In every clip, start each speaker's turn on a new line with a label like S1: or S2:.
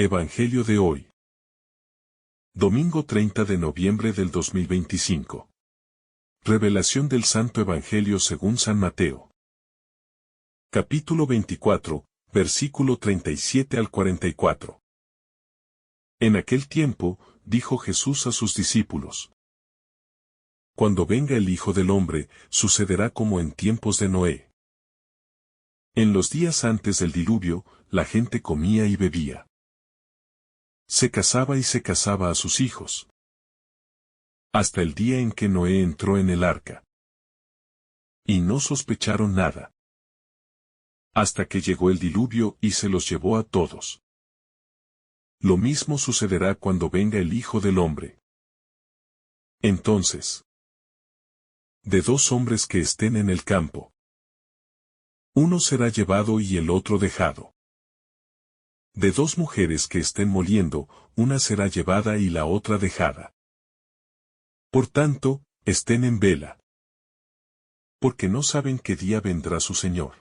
S1: Evangelio de hoy. Domingo 30 de noviembre del 2025. Revelación del Santo Evangelio según San Mateo. Capítulo 24, versículo 37 al 44. En aquel tiempo, dijo Jesús a sus discípulos: Cuando venga el Hijo del Hombre, sucederá como en tiempos de Noé. En los días antes del diluvio, la gente comía y bebía. Se casaba y se casaba a sus hijos. Hasta el día en que Noé entró en el arca. Y no sospecharon nada. Hasta que llegó el diluvio y se los llevó a todos. Lo mismo sucederá cuando venga el Hijo del Hombre. Entonces, de dos hombres que estén en el campo, uno será llevado y el otro dejado. De dos mujeres que estén moliendo, una será llevada y la otra dejada. Por tanto, estén en vela. Porque no saben qué día vendrá su Señor.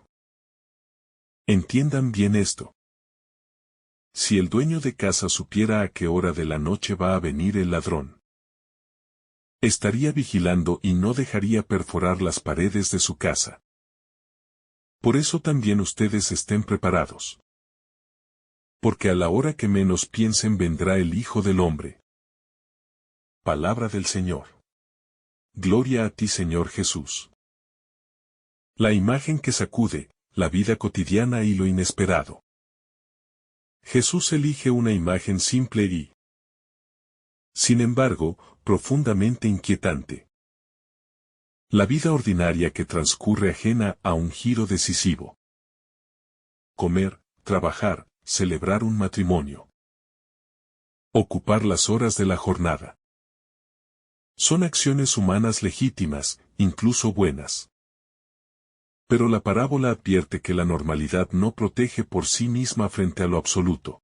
S1: Entiendan bien esto. Si el dueño de casa supiera a qué hora de la noche va a venir el ladrón, estaría vigilando y no dejaría perforar las paredes de su casa. Por eso también ustedes estén preparados. Porque a la hora que menos piensen vendrá el Hijo del Hombre. Palabra del Señor. Gloria a ti, Señor Jesús. La imagen que sacude, la vida cotidiana y lo inesperado. Jesús elige una imagen simple y, sin embargo, profundamente inquietante. La vida ordinaria que transcurre ajena a un giro decisivo. Comer, trabajar, celebrar un matrimonio. Ocupar las horas de la jornada. Son acciones humanas legítimas, incluso buenas. Pero la parábola advierte que la normalidad no protege por sí misma frente a lo absoluto.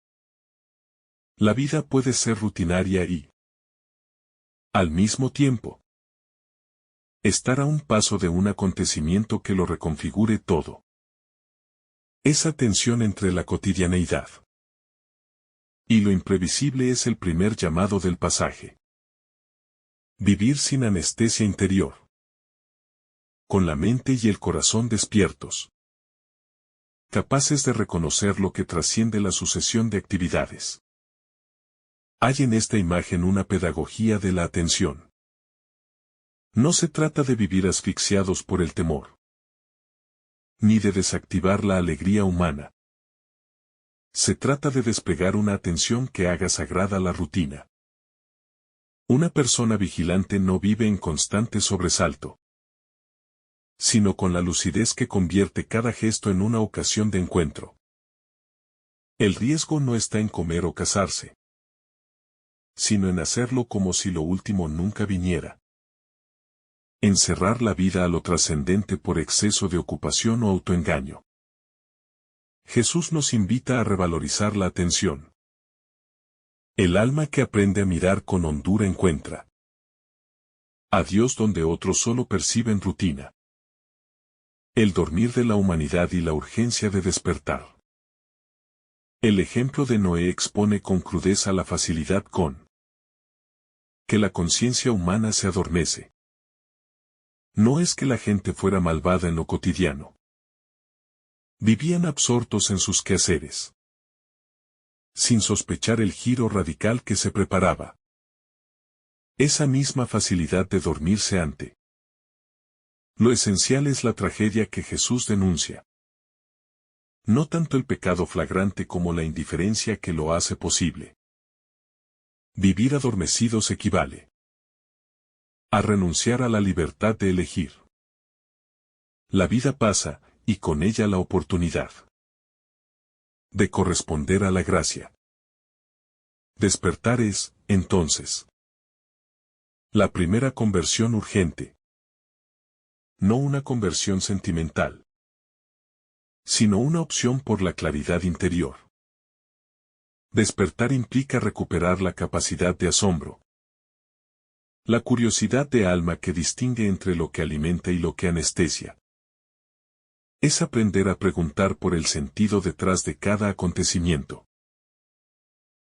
S1: La vida puede ser rutinaria y, al mismo tiempo, estar a un paso de un acontecimiento que lo reconfigure todo. Esa tensión entre la cotidianeidad y lo imprevisible es el primer llamado del pasaje. Vivir sin anestesia interior. Con la mente y el corazón despiertos. Capaces de reconocer lo que trasciende la sucesión de actividades. Hay en esta imagen una pedagogía de la atención. No se trata de vivir asfixiados por el temor. Ni de desactivar la alegría humana. Se trata de desplegar una atención que haga sagrada la rutina. Una persona vigilante no vive en constante sobresalto, sino con la lucidez que convierte cada gesto en una ocasión de encuentro. El riesgo no está en comer o casarse, sino en hacerlo como si lo último nunca viniera. En cerrar la vida a lo trascendente por exceso de ocupación o autoengaño. Jesús nos invita a revalorizar la atención. El alma que aprende a mirar con hondura encuentra a Dios donde otros solo perciben rutina. El dormir de la humanidad y la urgencia de despertar. El ejemplo de Noé expone con crudeza la facilidad con que la conciencia humana se adormece. No es que la gente fuera malvada en lo cotidiano. Vivían absortos en sus quehaceres, sin sospechar el giro radical que se preparaba. Esa misma facilidad de dormirse ante lo esencial es la tragedia que Jesús denuncia. No tanto el pecado flagrante como la indiferencia que lo hace posible. Vivir adormecidos equivale a renunciar a la libertad de elegir. La vida pasa, y con ella la oportunidad de corresponder a la gracia. Despertar es, entonces, la primera conversión urgente. No una conversión sentimental, sino una opción por la claridad interior. Despertar implica recuperar la capacidad de asombro. La curiosidad de alma que distingue entre lo que alimenta y lo que anestesia. Es aprender a preguntar por el sentido detrás de cada acontecimiento.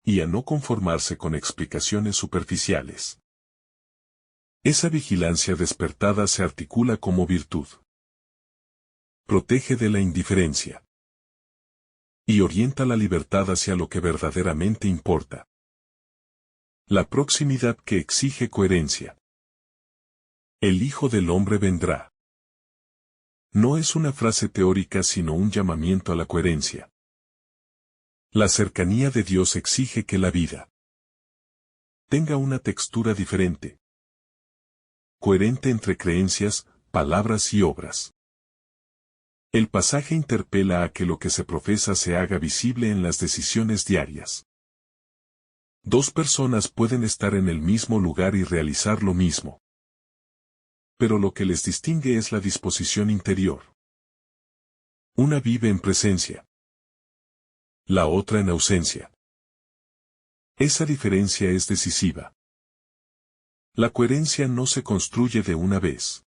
S1: y a no conformarse con explicaciones superficiales. Esa vigilancia despertada se articula como virtud. Protege de la indiferencia y orienta la libertad hacia lo que verdaderamente importa. La proximidad que exige coherencia. El Hijo del Hombre vendrá. No es una frase teórica sino un llamamiento a la coherencia. La cercanía de Dios exige que la vida tenga una textura diferente, coherente entre creencias, palabras y obras. El pasaje interpela a que lo que se profesa se haga visible en las decisiones diarias. Dos personas pueden estar en el mismo lugar y realizar lo mismo, pero lo que les distingue es la disposición interior. Una vive en presencia, la otra en ausencia. Esa diferencia es decisiva. La coherencia no se construye de una vez,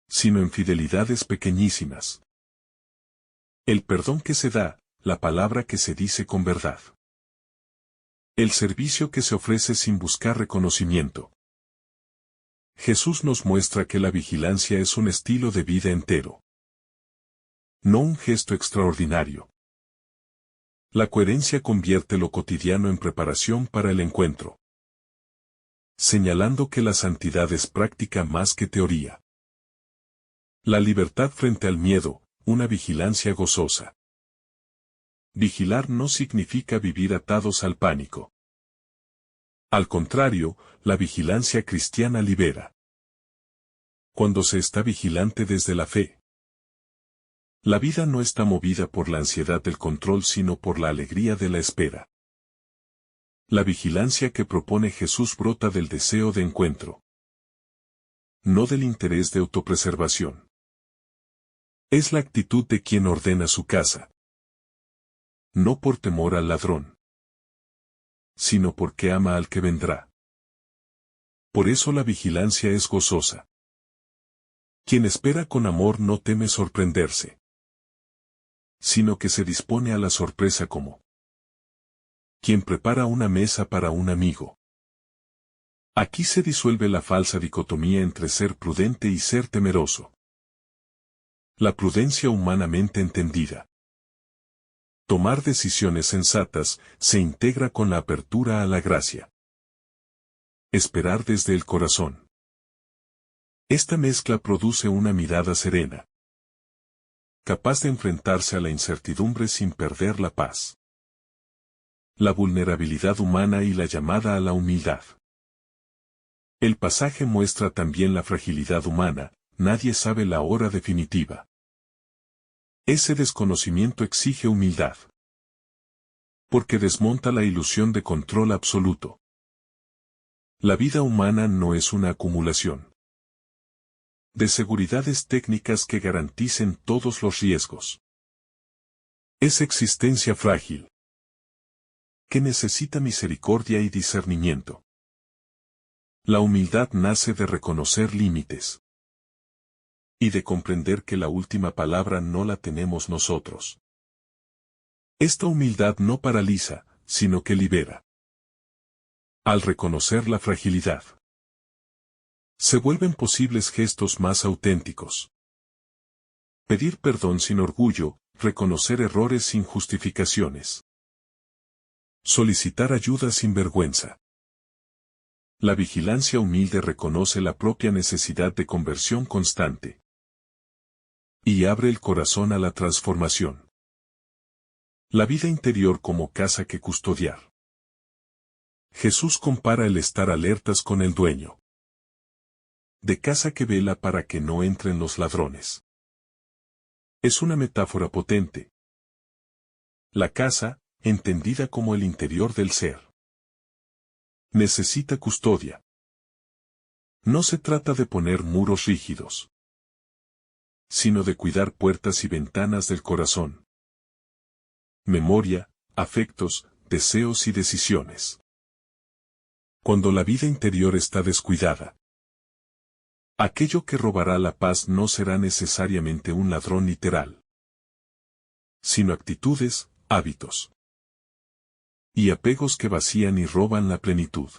S1: sino en fidelidades pequeñísimas. El perdón que se da, la palabra que se dice con verdad. El servicio que se ofrece sin buscar reconocimiento. Jesús nos muestra que la vigilancia es un estilo de vida entero, no un gesto extraordinario. La coherencia convierte lo cotidiano en preparación para el encuentro, señalando que la santidad es práctica más que teoría. La libertad frente al miedo, una vigilancia gozosa. Vigilar no significa vivir atados al pánico. Al contrario, la vigilancia cristiana libera. Cuando se está vigilante desde la fe, la vida no está movida por la ansiedad del control sino por la alegría de la espera. La vigilancia que propone Jesús brota del deseo de encuentro, no del interés de autopreservación. Es la actitud de quien ordena su casa, no por temor al ladrón, sino porque ama al que vendrá. Por eso la vigilancia es gozosa. Quien espera con amor no teme sorprenderse, sino que se dispone a la sorpresa como quien prepara una mesa para un amigo. Aquí se disuelve la falsa dicotomía entre ser prudente y ser temeroso. La prudencia humanamente entendida. Tomar decisiones sensatas se integra con la apertura a la gracia. Esperar desde el corazón. Esta mezcla produce una mirada serena, capaz de enfrentarse a la incertidumbre sin perder la paz. La vulnerabilidad humana y la llamada a la humildad. El pasaje muestra también la fragilidad humana, nadie sabe la hora definitiva. Ese desconocimiento exige humildad, porque desmonta la ilusión de control absoluto. La vida humana no es una acumulación de seguridades técnicas que garanticen todos los riesgos. Es existencia frágil, que necesita misericordia y discernimiento. La humildad nace de reconocer límites y de comprender que la última palabra no la tenemos nosotros. Esta humildad no paraliza, sino que libera. Al reconocer la fragilidad, se vuelven posibles gestos más auténticos. Pedir perdón sin orgullo, reconocer errores sin justificaciones. Solicitar ayuda sin vergüenza. La vigilancia humilde reconoce la propia necesidad de conversión constante y abre el corazón a la transformación. La vida interior como casa que custodiar. Jesús compara el estar alertas con el dueño de casa que vela para que no entren los ladrones. Es una metáfora potente. La casa, entendida como el interior del ser, necesita custodia. No se trata de poner muros rígidos, sino de cuidar puertas y ventanas del corazón. Memoria, afectos, deseos y decisiones. Cuando la vida interior está descuidada, aquello que robará la paz no será necesariamente un ladrón literal, sino actitudes, hábitos, y apegos que vacían y roban la plenitud.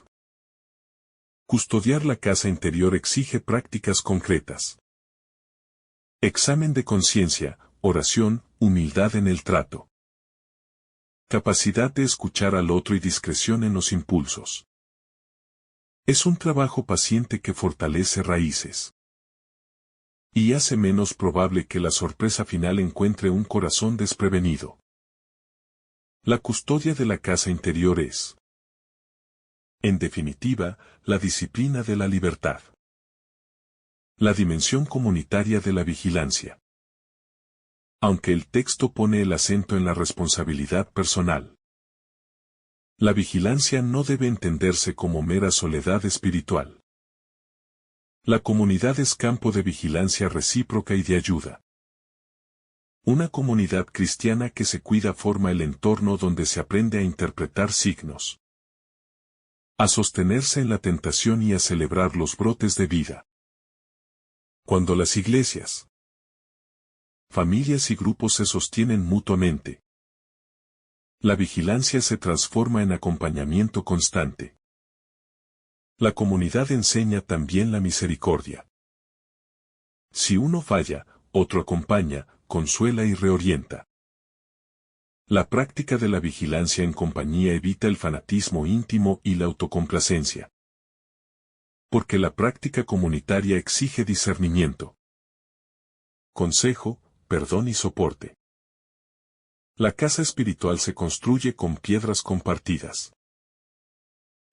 S1: Custodiar la casa interior exige prácticas concretas. Examen de conciencia, oración, humildad en el trato. Capacidad de escuchar al otro y discreción en los impulsos. Es un trabajo paciente que fortalece raíces. Y hace menos probable que la sorpresa final encuentre un corazón desprevenido. La custodia de la casa interior es, en definitiva, la disciplina de la libertad. La dimensión comunitaria de la vigilancia. Aunque el texto pone el acento en la responsabilidad personal. La vigilancia no debe entenderse como mera soledad espiritual. La comunidad es campo de vigilancia recíproca y de ayuda. Una comunidad cristiana que se cuida forma el entorno donde se aprende a interpretar signos. A sostenerse en la tentación y a celebrar los brotes de vida. Cuando las iglesias, familias y grupos se sostienen mutuamente, la vigilancia se transforma en acompañamiento constante. La comunidad enseña también la misericordia. Si uno falla, otro acompaña, consuela y reorienta. La práctica de la vigilancia en compañía evita el fanatismo íntimo y la autocomplacencia. Porque la práctica comunitaria exige discernimiento, consejo, perdón y soporte. La casa espiritual se construye con piedras compartidas.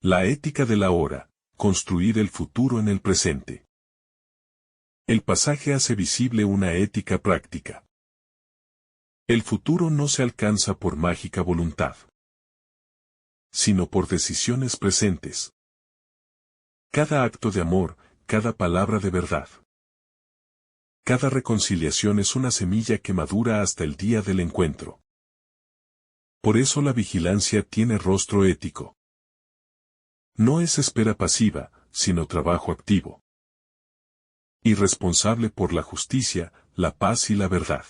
S1: La ética de la hora, construir el futuro en el presente. El pasaje hace visible una ética práctica. El futuro no se alcanza por mágica voluntad, sino por decisiones presentes. Cada acto de amor, cada palabra de verdad. Cada reconciliación es una semilla que madura hasta el día del encuentro. Por eso la vigilancia tiene rostro ético. No es espera pasiva, sino trabajo activo. Y responsable por la justicia, la paz y la verdad.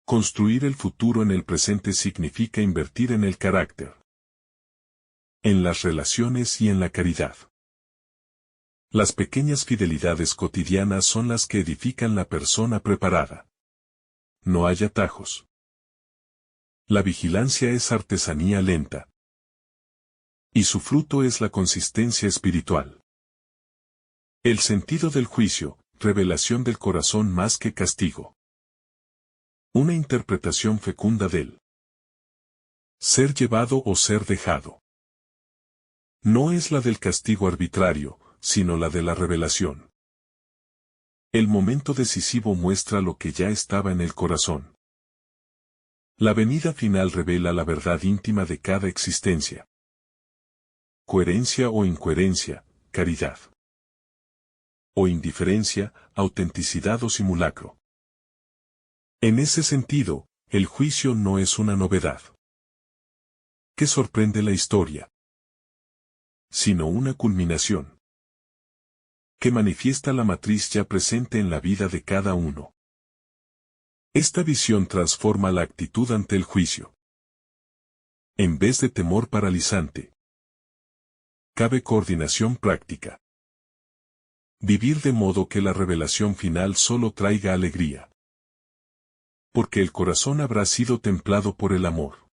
S1: Construir el futuro en el presente significa invertir en el carácter, en las relaciones y en la caridad. Las pequeñas fidelidades cotidianas son las que edifican la persona preparada. No hay atajos. La vigilancia es artesanía lenta. Y su fruto es la consistencia espiritual. El sentido del juicio, revelación del corazón más que castigo. Una interpretación fecunda del ser llevado o ser dejado. No es la del castigo arbitrario, sino la de la revelación. El momento decisivo muestra lo que ya estaba en el corazón. La venida final revela la verdad íntima de cada existencia. Coherencia o incoherencia, caridad. O indiferencia, autenticidad o simulacro. En ese sentido, el juicio no es una novedad que sorprende la historia, sino una culminación que manifiesta la matriz ya presente en la vida de cada uno. Esta visión transforma la actitud ante el juicio. En vez de temor paralizante, cabe coordinación práctica. Vivir de modo que la revelación final solo traiga alegría. Porque el corazón habrá sido templado por el amor.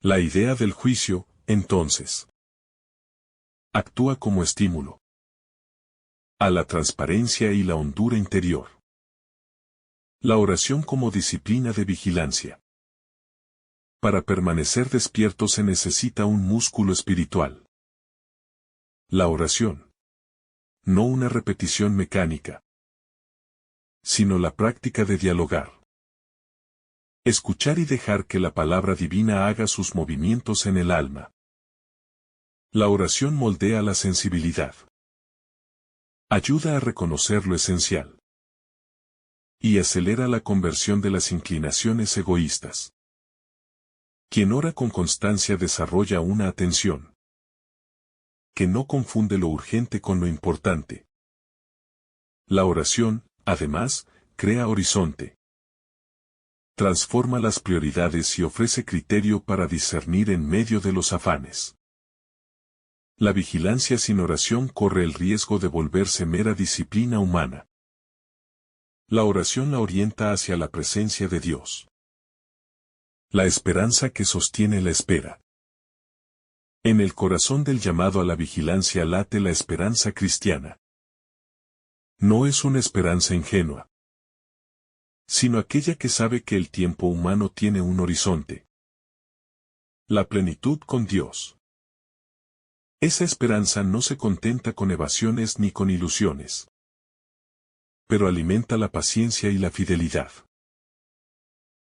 S1: La idea del juicio, entonces, actúa como estímulo a la transparencia y la hondura interior. La oración como disciplina de vigilancia. Para permanecer despierto se necesita un músculo espiritual. La oración. No una repetición mecánica, sino la práctica de dialogar. Escuchar y dejar que la palabra divina haga sus movimientos en el alma. La oración moldea la sensibilidad. Ayuda a reconocer lo esencial. Y acelera la conversión de las inclinaciones egoístas. Quien ora con constancia desarrolla una atención que no confunde lo urgente con lo importante. La oración, además, crea horizonte. transforma las prioridades y ofrece criterio para discernir en medio de los afanes. La vigilancia sin oración corre el riesgo de volverse mera disciplina humana. La oración la orienta hacia la presencia de Dios. La esperanza que sostiene la espera. En el corazón del llamado a la vigilancia late la esperanza cristiana. No es una esperanza ingenua, sino aquella que sabe que el tiempo humano tiene un horizonte. La plenitud con Dios. Esa esperanza no se contenta con evasiones ni con ilusiones, pero alimenta la paciencia y la fidelidad.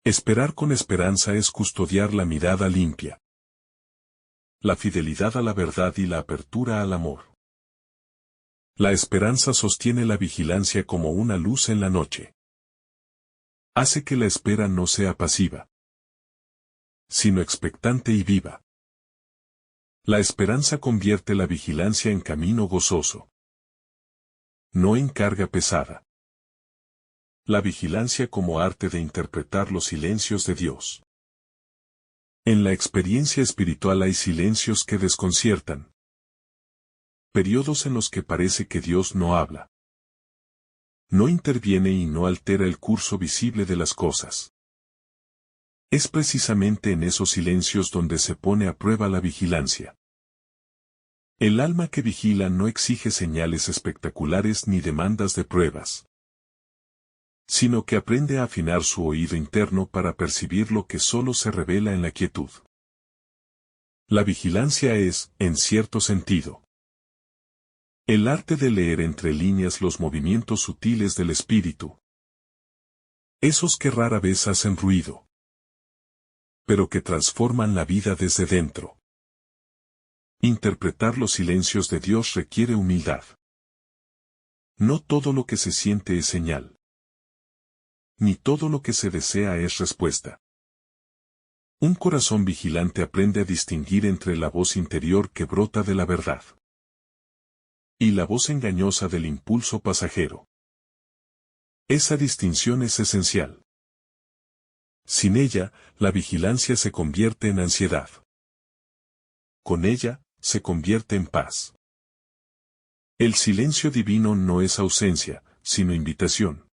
S1: Esperar con esperanza es custodiar la mirada limpia, la fidelidad a la verdad y la apertura al amor. La esperanza sostiene la vigilancia como una luz en la noche. Hace que la espera no sea pasiva, sino expectante y viva. La esperanza convierte la vigilancia en camino gozoso, no en carga pesada. La vigilancia como arte de interpretar los silencios de Dios. En la experiencia espiritual hay silencios que desconciertan. Periodos en los que parece que Dios no habla. No interviene y no altera el curso visible de las cosas. Es precisamente en esos silencios donde se pone a prueba la vigilancia. El alma que vigila no exige señales espectaculares ni demandas de pruebas, sino que aprende a afinar su oído interno para percibir lo que solo se revela en la quietud. La vigilancia es, en cierto sentido, el arte de leer entre líneas los movimientos sutiles del espíritu. Esos que rara vez hacen ruido, pero que transforman la vida desde dentro. Interpretar los silencios de Dios requiere humildad. No todo lo que se siente es señal, ni todo lo que se desea es respuesta. Un corazón vigilante aprende a distinguir entre la voz interior que brota de la verdad y la voz engañosa del impulso pasajero. Esa distinción es esencial. Sin ella, la vigilancia se convierte en ansiedad. Con ella, se convierte en paz. El silencio divino no es ausencia, sino invitación.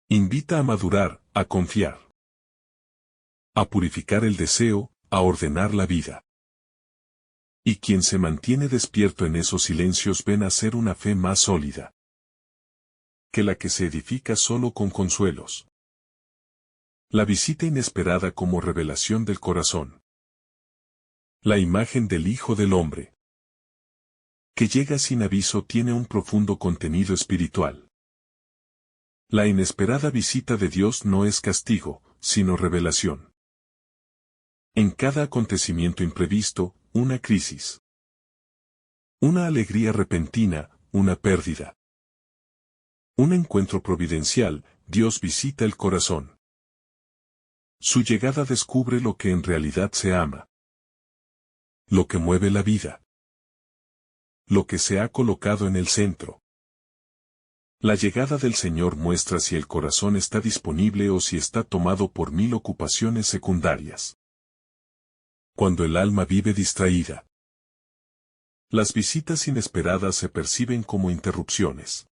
S1: Invita a madurar, a confiar, a purificar el deseo, a ordenar la vida. Y quien se mantiene despierto en esos silencios ve nacer una fe más sólida que la que se edifica solo con consuelos. La visita inesperada como revelación del corazón. La imagen del Hijo del Hombre, que llega sin aviso, tiene un profundo contenido espiritual. La inesperada visita de Dios no es castigo, sino revelación. En cada acontecimiento imprevisto, una crisis. Una alegría repentina, una pérdida. Un encuentro providencial, Dios visita el corazón. Su llegada descubre lo que en realidad se ama. Lo que mueve la vida. Lo que se ha colocado en el centro. La llegada del Señor muestra si el corazón está disponible o si está tomado por 1000 ocupaciones secundarias. Cuando el alma vive distraída, las visitas inesperadas se perciben como interrupciones.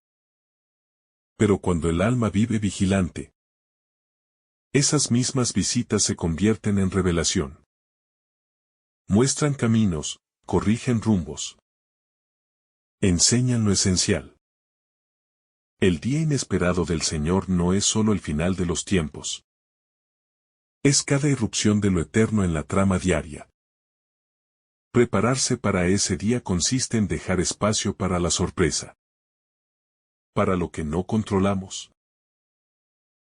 S1: Pero cuando el alma vive vigilante, esas mismas visitas se convierten en revelación. Muestran caminos, corrigen rumbos. Enseñan lo esencial. El día inesperado del Señor no es solo el final de los tiempos. Es cada irrupción de lo eterno en la trama diaria. Prepararse para ese día consiste en dejar espacio para la sorpresa. Para lo que no controlamos.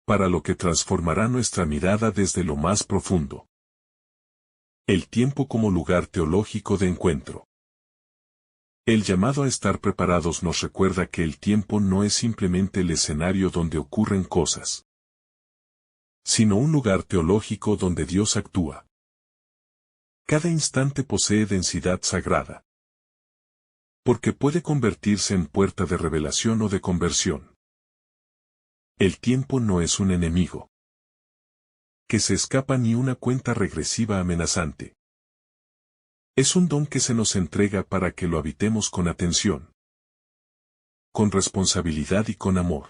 S1: Para lo que transformará nuestra mirada desde lo más profundo. El tiempo como lugar teológico de encuentro. El llamado a estar preparados nos recuerda que el tiempo no es simplemente el escenario donde ocurren cosas, sino un lugar teológico donde Dios actúa. Cada instante posee densidad sagrada, porque puede convertirse en puerta de revelación o de conversión. El tiempo no es un enemigo, que se escapa ni una cuenta regresiva amenazante. Es un don que se nos entrega para que lo habitemos con atención, con responsabilidad y con amor.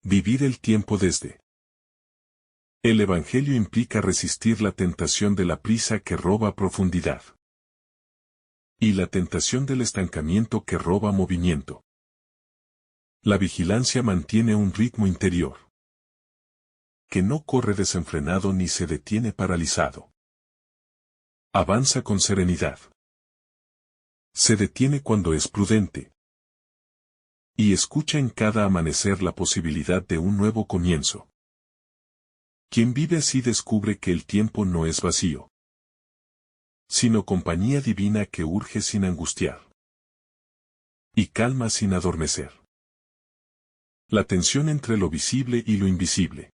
S1: Vivir el tiempo desde. El Evangelio implica resistir la tentación de la prisa que roba profundidad y la tentación del estancamiento que roba movimiento. La vigilancia mantiene un ritmo interior que no corre desenfrenado ni se detiene paralizado. Avanza con serenidad. Se detiene cuando es prudente y escucha en cada amanecer la posibilidad de un nuevo comienzo. Quien vive así descubre que el tiempo no es vacío, sino compañía divina que urge sin angustiar y calma sin adormecer. La tensión entre lo visible y lo invisible.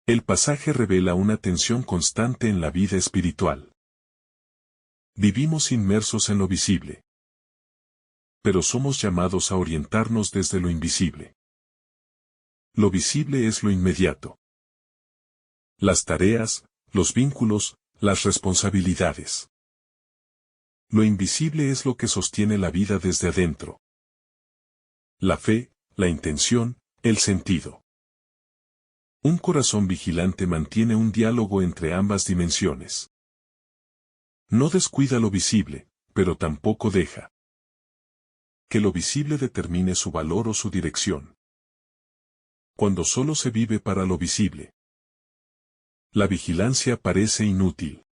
S1: El pasaje revela una tensión constante en la vida espiritual. Vivimos inmersos en lo visible, pero somos llamados a orientarnos desde lo invisible. Lo visible es lo inmediato. Las tareas, los vínculos, las responsabilidades. Lo invisible es lo que sostiene la vida desde adentro. La fe, la intención, el sentido. Un corazón vigilante mantiene un diálogo entre ambas dimensiones. No descuida lo visible, pero tampoco deja que lo visible determine su valor o su dirección. Cuando solo se vive para lo visible, la vigilancia parece inútil.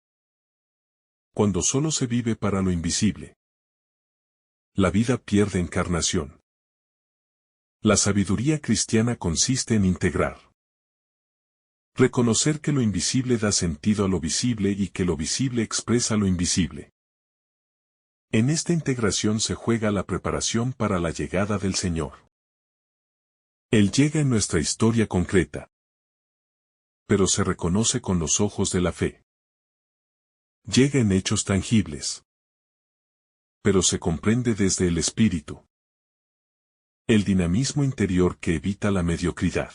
S1: Cuando solo se vive para lo invisible, la vida pierde encarnación. La sabiduría cristiana consiste en integrar. Reconocer que lo invisible da sentido a lo visible y que lo visible expresa lo invisible. En esta integración se juega la preparación para la llegada del Señor. Él llega en nuestra historia concreta, pero se reconoce con los ojos de la fe. Llega en hechos tangibles, pero se comprende desde el espíritu. El dinamismo interior que evita la mediocridad.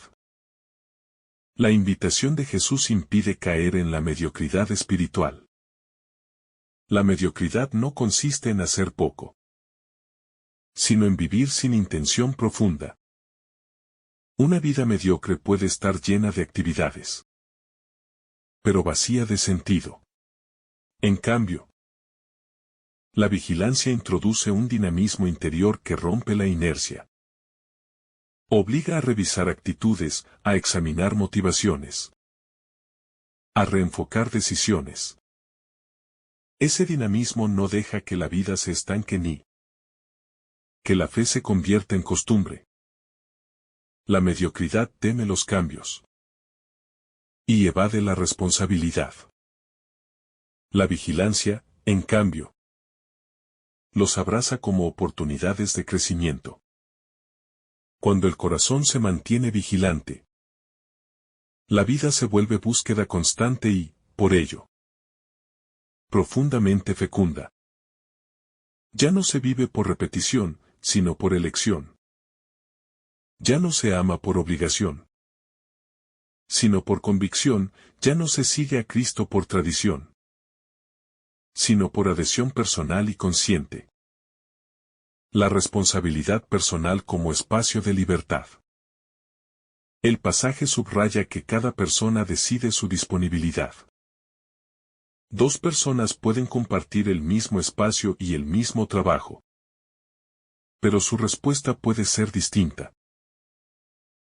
S1: La invitación de Jesús impide caer en la mediocridad espiritual. La mediocridad no consiste en hacer poco, sino en vivir sin intención profunda. Una vida mediocre puede estar llena de actividades, pero vacía de sentido. En cambio, la vigilancia introduce un dinamismo interior que rompe la inercia. Obliga a revisar actitudes, a examinar motivaciones, a reenfocar decisiones. Ese dinamismo no deja que la vida se estanque ni que la fe se convierta en costumbre. La mediocridad teme los cambios y evade la responsabilidad. La vigilancia, en cambio, los abraza como oportunidades de crecimiento. Cuando el corazón se mantiene vigilante, la vida se vuelve búsqueda constante y, por ello, profundamente fecunda. Ya no se vive por repetición, sino por elección. Ya no se ama por obligación, sino por convicción. Ya no se sigue a Cristo por tradición, sino por adhesión personal y consciente. La responsabilidad personal como espacio de libertad. El pasaje subraya que cada persona decide su disponibilidad. Dos personas pueden compartir el mismo espacio y el mismo trabajo, pero su respuesta puede ser distinta.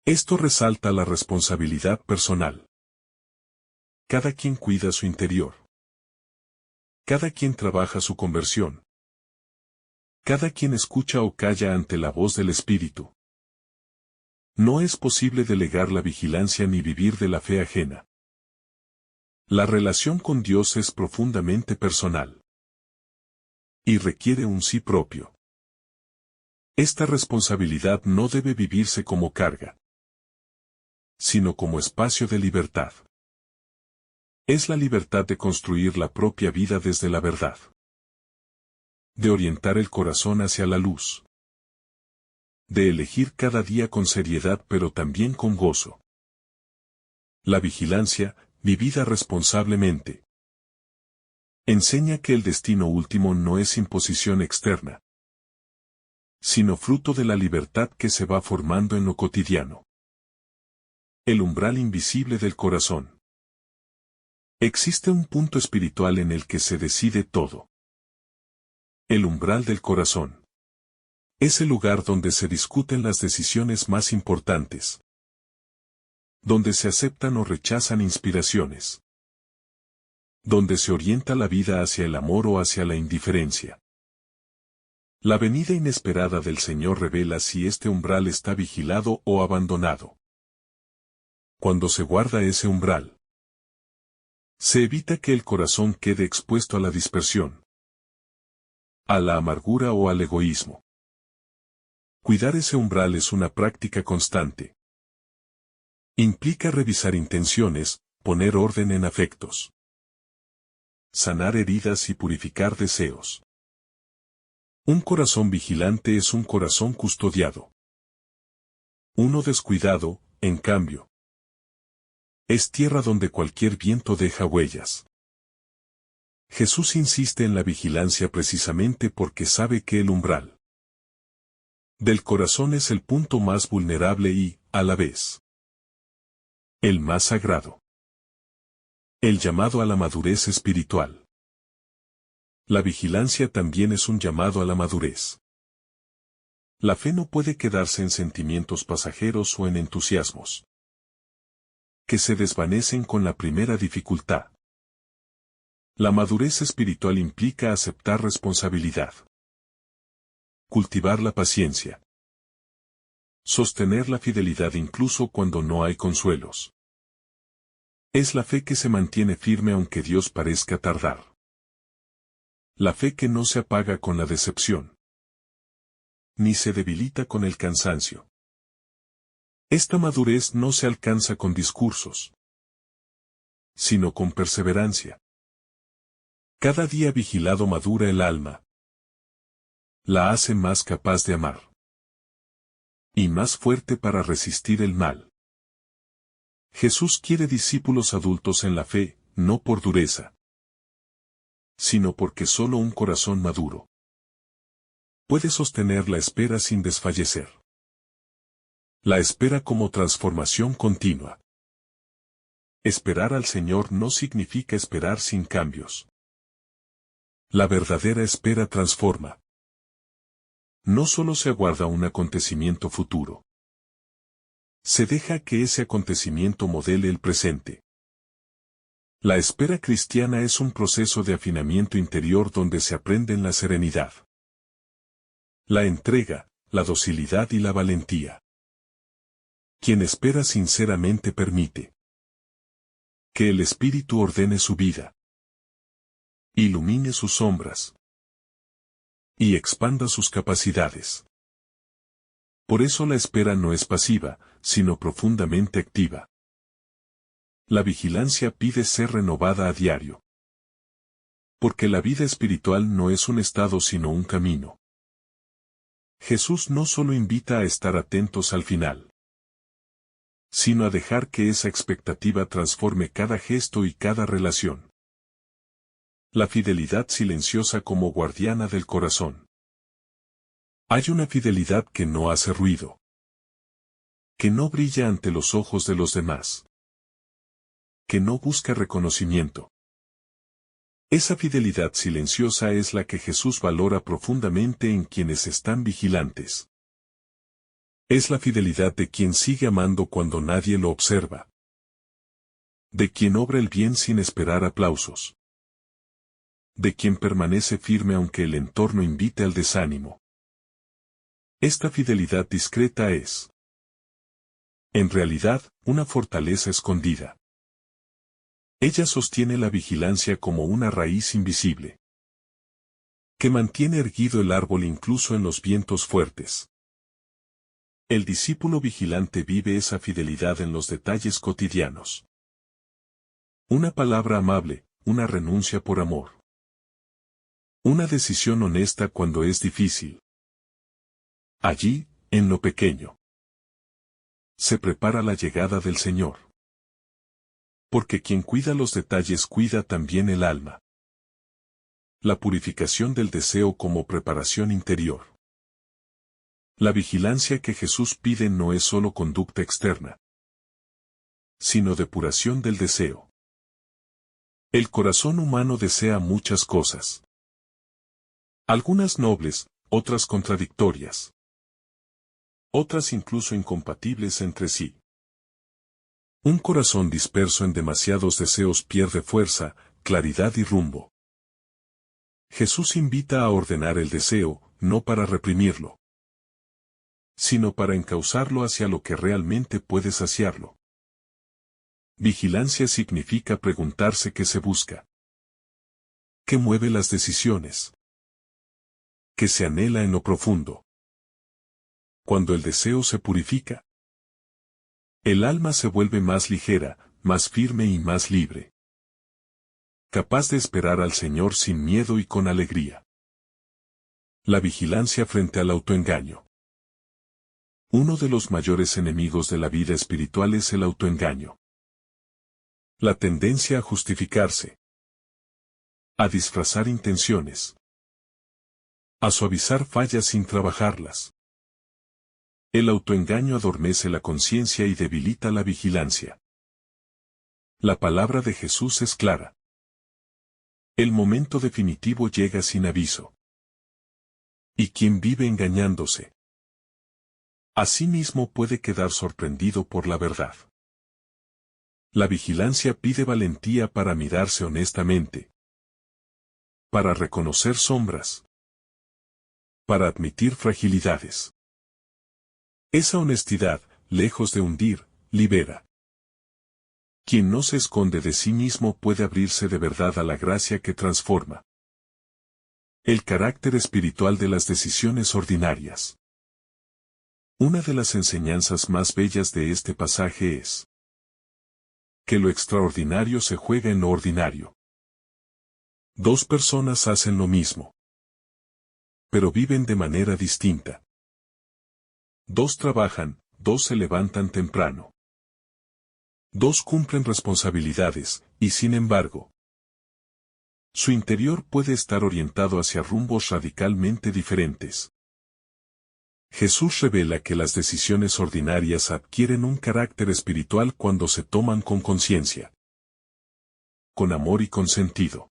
S1: Esto resalta la responsabilidad personal. Cada quien cuida su interior. Cada quien trabaja su conversión. Cada quien escucha o calla ante la voz del Espíritu. No es posible delegar la vigilancia ni vivir de la fe ajena. La relación con Dios es profundamente personal y requiere un sí propio. Esta responsabilidad no debe vivirse como carga, sino como espacio de libertad. Es la libertad de construir la propia vida desde la verdad, de orientar el corazón hacia la luz, de elegir cada día con seriedad pero también con gozo. La vigilancia, vivida responsablemente, enseña que el destino último no es imposición externa, sino fruto de la libertad que se va formando en lo cotidiano. El umbral invisible del corazón. Existe un punto espiritual en el que se decide todo. El umbral del corazón. Es el lugar donde se discuten las decisiones más importantes. Donde se aceptan o rechazan inspiraciones. Donde se orienta la vida hacia el amor o hacia la indiferencia. La venida inesperada del Señor revela si este umbral está vigilado o abandonado. Cuando se guarda ese umbral, se evita que el corazón quede expuesto a la dispersión, a la amargura o al egoísmo. Cuidar ese umbral es una práctica constante. Implica revisar intenciones, poner orden en afectos, sanar heridas y purificar deseos. Un corazón vigilante es un corazón custodiado. Uno descuidado, en cambio, es tierra donde cualquier viento deja huellas. Jesús insiste en la vigilancia precisamente porque sabe que el umbral del corazón es el punto más vulnerable y, a la vez, el más sagrado. El llamado a la madurez espiritual. La vigilancia también es un llamado a la madurez. La fe no puede quedarse en sentimientos pasajeros o en entusiasmos que se desvanecen con la primera dificultad. La madurez espiritual implica aceptar responsabilidad, cultivar la paciencia, sostener la fidelidad incluso cuando no hay consuelos. Es la fe que se mantiene firme aunque Dios parezca tardar. La fe que no se apaga con la decepción, ni se debilita con el cansancio. Esta madurez no se alcanza con discursos, sino con perseverancia. Cada día vigilado madura el alma. La hace más capaz de amar. Y más fuerte para resistir el mal. Jesús quiere discípulos adultos en la fe, no por dureza, sino porque solo un corazón maduro puede sostener la espera sin desfallecer. La espera como transformación continua. Esperar al Señor no significa esperar sin cambios. La verdadera espera transforma. No solo se aguarda un acontecimiento futuro. Se deja que ese acontecimiento modele el presente. La espera cristiana es un proceso de afinamiento interior donde se aprenden la serenidad, la entrega, la docilidad y la valentía. Quien espera sinceramente permite que el Espíritu ordene su vida, ilumine sus sombras y expanda sus capacidades. Por eso la espera no es pasiva, sino profundamente activa. La vigilancia pide ser renovada a diario. Porque la vida espiritual no es un estado sino un camino. Jesús no solo invita a estar atentos al final, sino a dejar que esa expectativa transforme cada gesto y cada relación. La fidelidad silenciosa como guardiana del corazón. Hay una fidelidad que no hace ruido, que no brilla ante los ojos de los demás, que no busca reconocimiento. Esa fidelidad silenciosa es la que Jesús valora profundamente en quienes están vigilantes. Es la fidelidad de quien sigue amando cuando nadie lo observa. De quien obra el bien sin esperar aplausos. De quien permanece firme aunque el entorno invite al desánimo. Esta fidelidad discreta es, en realidad, una fortaleza escondida. Ella sostiene la vigilancia como una raíz invisible, que mantiene erguido el árbol incluso en los vientos fuertes. El discípulo vigilante vive esa fidelidad en los detalles cotidianos. Una palabra amable, una renuncia por amor. Una decisión honesta cuando es difícil. Allí, en lo pequeño, se prepara la llegada del Señor. Porque quien cuida los detalles cuida también el alma. La purificación del deseo como preparación interior. La vigilancia que Jesús pide no es solo conducta externa, sino depuración del deseo. El corazón humano desea muchas cosas. Algunas nobles, otras contradictorias. Otras incluso incompatibles entre sí. Un corazón disperso en demasiados deseos pierde fuerza, claridad y rumbo. Jesús invita a ordenar el deseo, no para reprimirlo, sino para encauzarlo hacia lo que realmente puede saciarlo. Vigilancia significa preguntarse qué se busca. ¿Qué mueve las decisiones? ¿Qué se anhela en lo profundo? Cuando el deseo se purifica, el alma se vuelve más ligera, más firme y más libre. Capaz de esperar al Señor sin miedo y con alegría. La vigilancia frente al autoengaño. Uno de los mayores enemigos de la vida espiritual es el autoengaño. La tendencia a justificarse. A disfrazar intenciones. A suavizar fallas sin trabajarlas. El autoengaño adormece la conciencia y debilita la vigilancia. La palabra de Jesús es clara. El momento definitivo llega sin aviso. ¿Y quién vive engañándose? Asimismo puede quedar sorprendido por la verdad. La vigilancia pide valentía para mirarse honestamente. Para reconocer sombras. Para admitir fragilidades. Esa honestidad, lejos de hundir, libera. Quien no se esconde de sí mismo puede abrirse de verdad a la gracia que transforma. El carácter espiritual de las decisiones ordinarias. Una de las enseñanzas más bellas de este pasaje es que lo extraordinario se juega en lo ordinario. Dos personas hacen lo mismo, pero viven de manera distinta. Dos trabajan, dos se levantan temprano. Dos cumplen responsabilidades, y sin embargo, su interior puede estar orientado hacia rumbos radicalmente diferentes. Jesús revela que las decisiones ordinarias adquieren un carácter espiritual cuando se toman con conciencia, con amor y con sentido.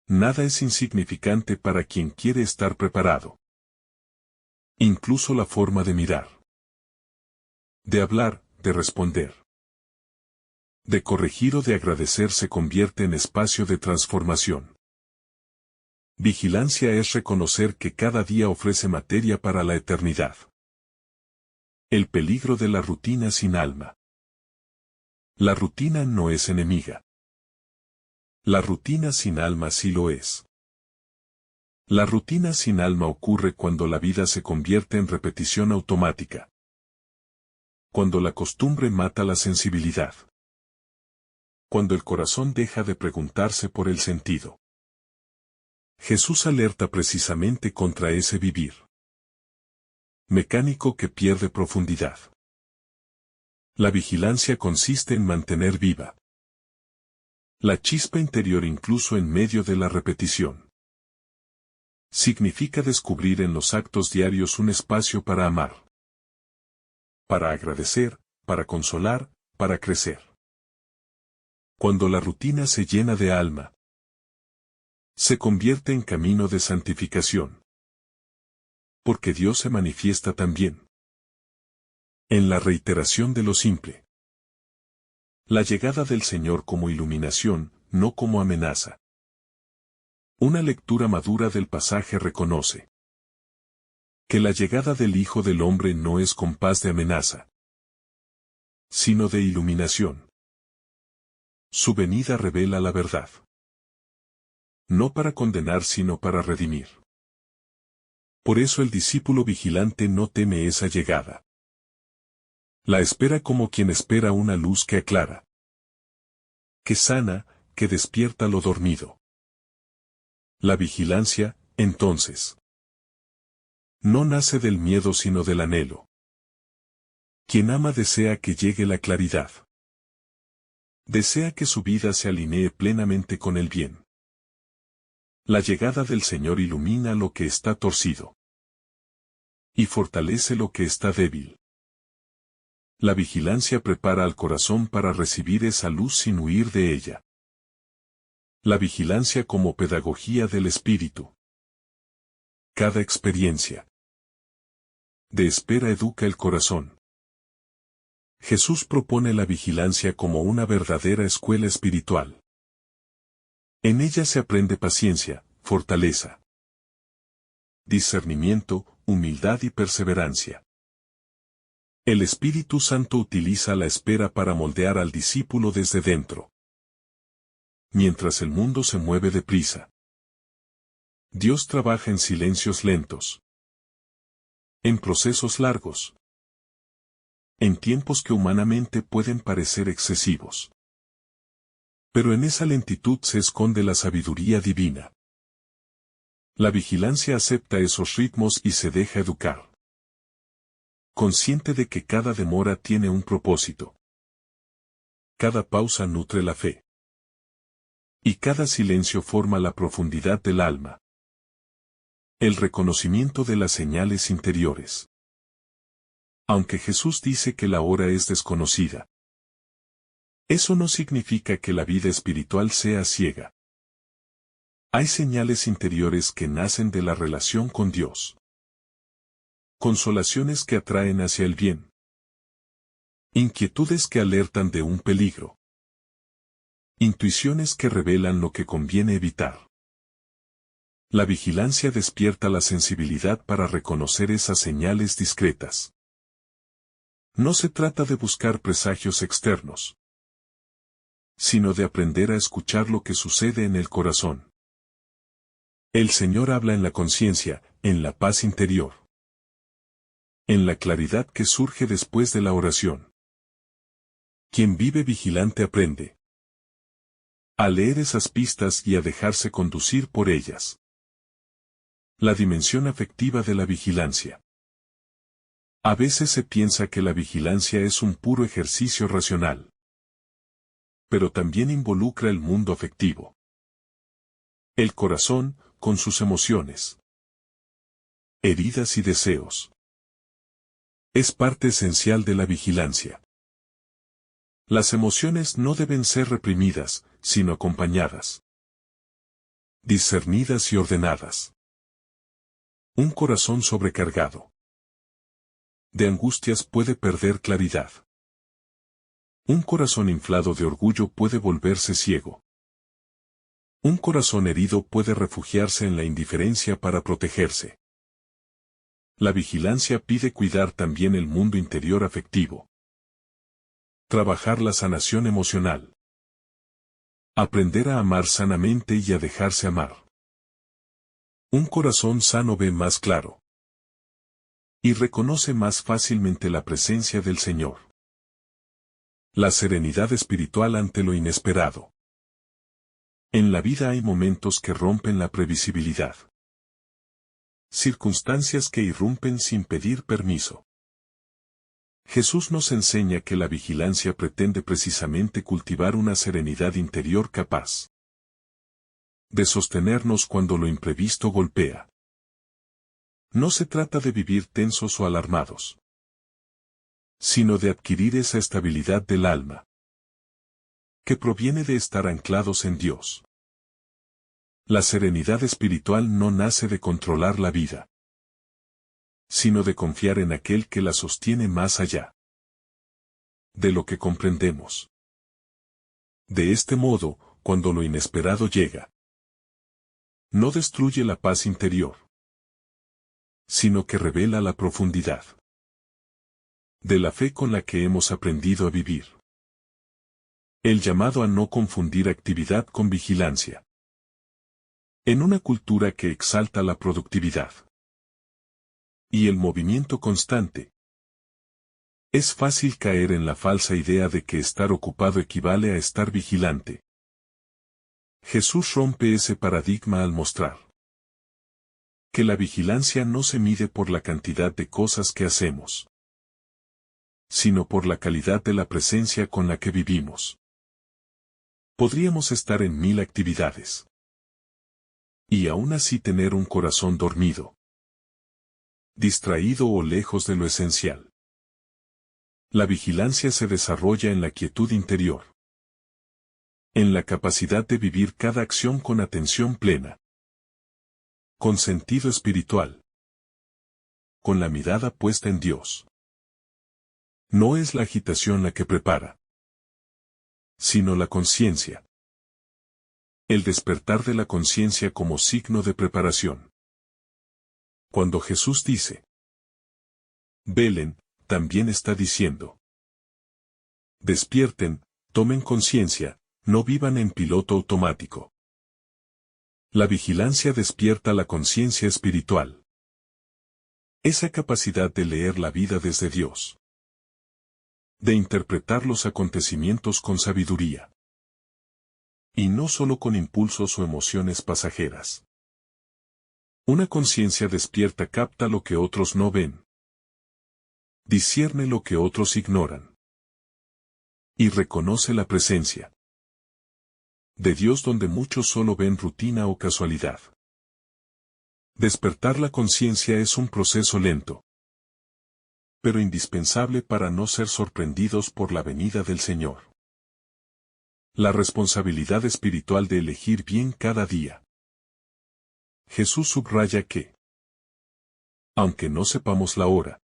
S1: Nada es insignificante para quien quiere estar preparado. Incluso la forma de mirar, de hablar, de responder, de corregir o de agradecer se convierte en espacio de transformación. Vigilancia es reconocer que cada día ofrece materia para la eternidad. El peligro de la rutina sin alma. La rutina no es enemiga. La rutina sin alma sí lo es. La rutina sin alma ocurre cuando la vida se convierte en repetición automática. Cuando la costumbre mata la sensibilidad. Cuando el corazón deja de preguntarse por el sentido. Jesús alerta precisamente contra ese vivir mecánico que pierde profundidad. La vigilancia consiste en mantener viva la chispa interior incluso en medio de la repetición. Significa descubrir en los actos diarios un espacio para amar, para agradecer, para consolar, para crecer. Cuando la rutina se llena de alma, se convierte en camino de santificación. Porque Dios se manifiesta también en la reiteración de lo simple. La llegada del Señor como iluminación, no como amenaza. Una lectura madura del pasaje reconoce que la llegada del Hijo del Hombre no es compás de amenaza, sino de iluminación. Su venida revela la verdad. No para condenar sino para redimir. Por eso el discípulo vigilante no teme esa llegada. La espera como quien espera una luz que aclara, que sana, que despierta lo dormido. La vigilancia, entonces, no nace del miedo sino del anhelo. Quien ama desea que llegue la claridad. Desea que su vida se alinee plenamente con el bien. La llegada del Señor ilumina lo que está torcido y fortalece lo que está débil. La vigilancia prepara al corazón para recibir esa luz sin huir de ella. La vigilancia como pedagogía del espíritu. Cada experiencia de espera educa el corazón. Jesús propone la vigilancia como una verdadera escuela espiritual. En ella se aprende paciencia, fortaleza, discernimiento, humildad y perseverancia. El Espíritu Santo utiliza la espera para moldear al discípulo desde dentro. Mientras el mundo se mueve deprisa, Dios trabaja en silencios lentos, en procesos largos, en tiempos que humanamente pueden parecer excesivos. Pero en esa lentitud se esconde la sabiduría divina. La vigilancia acepta esos ritmos y se deja educar, consciente de que cada demora tiene un propósito. Cada pausa nutre la fe. Y cada silencio forma la profundidad del alma. El reconocimiento de las señales interiores. Aunque Jesús dice que la hora es desconocida, eso no significa que la vida espiritual sea ciega. Hay señales interiores que nacen de la relación con Dios. Consolaciones que atraen hacia el bien. Inquietudes que alertan de un peligro. Intuiciones que revelan lo que conviene evitar. La vigilancia despierta la sensibilidad para reconocer esas señales discretas. No se trata de buscar presagios externos, sino de aprender a escuchar lo que sucede en el corazón. El Señor habla en la conciencia, en la paz interior, en la claridad que surge después de la oración. Quien vive vigilante aprende a leer esas pistas y a dejarse conducir por ellas. La dimensión afectiva de la vigilancia. A veces se piensa que la vigilancia es un puro ejercicio racional, pero también involucra el mundo afectivo. El corazón, con sus emociones, heridas y deseos, es parte esencial de la vigilancia. Las emociones no deben ser reprimidas, sino acompañadas, discernidas y ordenadas. Un corazón sobrecargado de angustias puede perder claridad. Un corazón inflado de orgullo puede volverse ciego. Un corazón herido puede refugiarse en la indiferencia para protegerse. La vigilancia pide cuidar también el mundo interior afectivo. Trabajar la sanación emocional. Aprender a amar sanamente y a dejarse amar. Un corazón sano ve más claro y reconoce más fácilmente la presencia del Señor. La serenidad espiritual ante lo inesperado. En la vida hay momentos que rompen la previsibilidad. Circunstancias que irrumpen sin pedir permiso. Jesús nos enseña que la vigilancia pretende precisamente cultivar una serenidad interior capaz de sostenernos cuando lo imprevisto golpea. No se trata de vivir tensos o alarmados, sino de adquirir esa estabilidad del alma que proviene de estar anclados en Dios. La serenidad espiritual no nace de controlar la vida, sino de confiar en aquel que la sostiene más allá de lo que comprendemos. De este modo, cuando lo inesperado llega, no destruye la paz interior, sino que revela la profundidad de la fe con la que hemos aprendido a vivir. El llamado a no confundir actividad con vigilancia. En una cultura que exalta la productividad y el movimiento constante, es fácil caer en la falsa idea de que estar ocupado equivale a estar vigilante. Jesús rompe ese paradigma al mostrar que la vigilancia no se mide por la cantidad de cosas que hacemos, sino por la calidad de la presencia con la que vivimos. Podríamos estar en 1000 actividades. Y aún así tener un corazón dormido, distraído o lejos de lo esencial. La vigilancia se desarrolla en la quietud interior, en la capacidad de vivir cada acción con atención plena, con sentido espiritual, con la mirada puesta en Dios. No es la agitación la que prepara, sino la conciencia. El despertar de la conciencia como signo de preparación. Cuando Jesús dice, velen, también está diciendo, despierten, tomen conciencia, no vivan en piloto automático. La vigilancia despierta la conciencia espiritual. Esa capacidad de leer la vida desde Dios, de interpretar los acontecimientos con sabiduría, y no solo con impulsos o emociones pasajeras. Una conciencia despierta capta lo que otros no ven, discierne lo que otros ignoran, y reconoce la presencia de Dios donde muchos solo ven rutina o casualidad. Despertar la conciencia es un proceso lento, pero indispensable para no ser sorprendidos por la venida del Señor. La responsabilidad espiritual de elegir bien cada día. Jesús subraya que, aunque no sepamos la hora,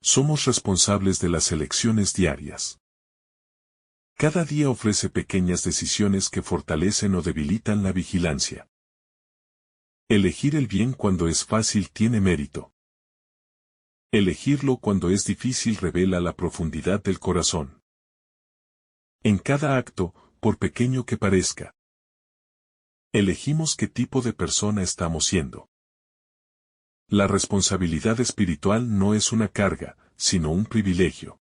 S1: somos responsables de las elecciones diarias. Cada día ofrece pequeñas decisiones que fortalecen o debilitan la vigilancia. Elegir el bien cuando es fácil tiene mérito. Elegirlo cuando es difícil revela la profundidad del corazón. En cada acto, por pequeño que parezca, elegimos qué tipo de persona estamos siendo. La responsabilidad espiritual no es una carga, sino un privilegio.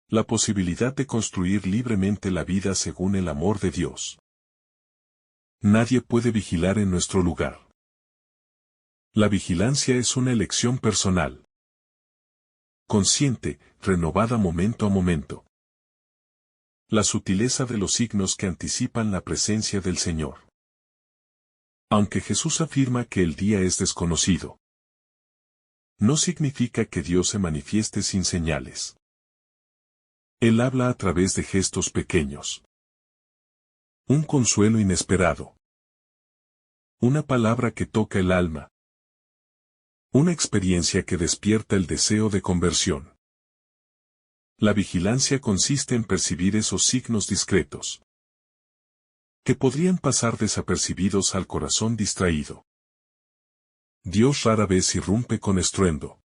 S1: La posibilidad de construir libremente la vida según el amor de Dios. Nadie puede vigilar en nuestro lugar. La vigilancia es una elección personal, consciente, renovada momento a momento. La sutileza de los signos que anticipan la presencia del Señor. Aunque Jesús afirma que el día es desconocido, no significa que Dios se manifieste sin señales. Él habla a través de gestos pequeños. Un consuelo inesperado. Una palabra que toca el alma. Una experiencia que despierta el deseo de conversión. La vigilancia consiste en percibir esos signos discretos, que podrían pasar desapercibidos al corazón distraído. Dios rara vez irrumpe con estruendo.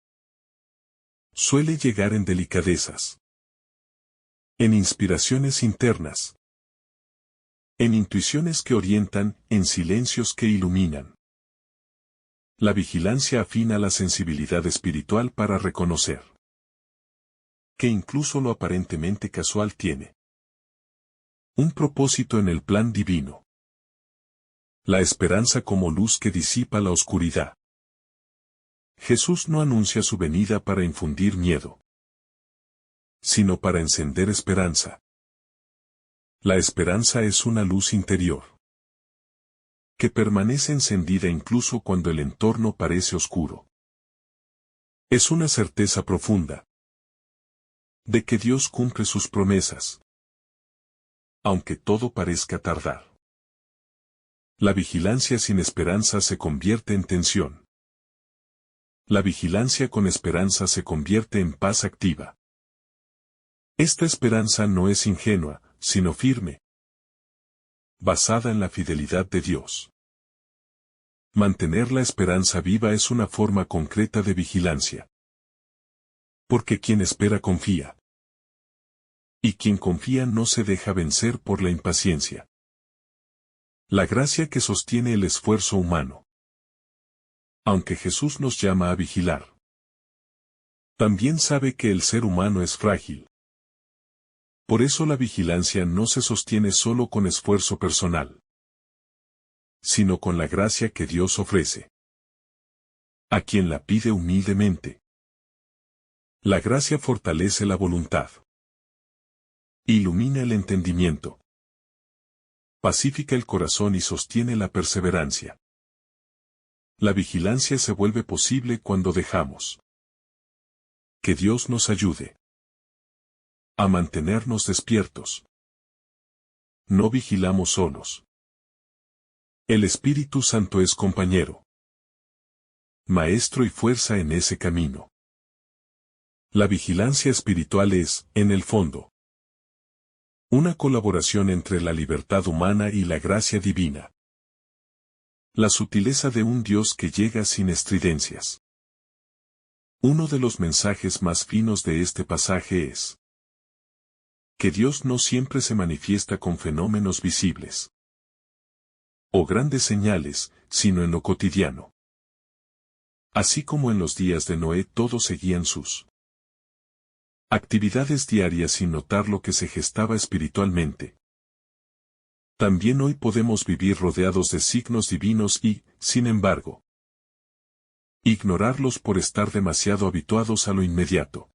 S1: Suele llegar en delicadezas, en inspiraciones internas, en intuiciones que orientan, en silencios que iluminan. La vigilancia afina la sensibilidad espiritual para reconocer que incluso lo aparentemente casual tiene un propósito en el plan divino. La esperanza como luz que disipa la oscuridad. Jesús no anuncia su venida para infundir miedo, sino para encender esperanza. La esperanza es una luz interior, que permanece encendida incluso cuando el entorno parece oscuro. Es una certeza profunda de que Dios cumple sus promesas, aunque todo parezca tardar. La vigilancia sin esperanza se convierte en tensión. La vigilancia con esperanza se convierte en paz activa. Esta esperanza no es ingenua, sino firme, basada en la fidelidad de Dios. Mantener la esperanza viva es una forma concreta de vigilancia. Porque quien espera confía. Y quien confía no se deja vencer por la impaciencia. La gracia que sostiene el esfuerzo humano. Aunque Jesús nos llama a vigilar, también sabe que el ser humano es frágil. Por eso la vigilancia no se sostiene solo con esfuerzo personal, sino con la gracia que Dios ofrece a quien la pide humildemente. La gracia fortalece la voluntad. Ilumina el entendimiento. Pacifica el corazón y sostiene la perseverancia. La vigilancia se vuelve posible cuando dejamos que Dios nos ayude a mantenernos despiertos. No vigilamos solos. El Espíritu Santo es compañero, maestro y fuerza en ese camino. La vigilancia espiritual es, en el fondo, una colaboración entre la libertad humana y la gracia divina. La sutileza de un Dios que llega sin estridencias. Uno de los mensajes más finos de este pasaje es que Dios no siempre se manifiesta con fenómenos visibles o grandes señales, sino en lo cotidiano. Así como en los días de Noé todos seguían sus actividades diarias sin notar lo que se gestaba espiritualmente. También hoy podemos vivir rodeados de signos divinos y, sin embargo, ignorarlos por estar demasiado habituados a lo inmediato.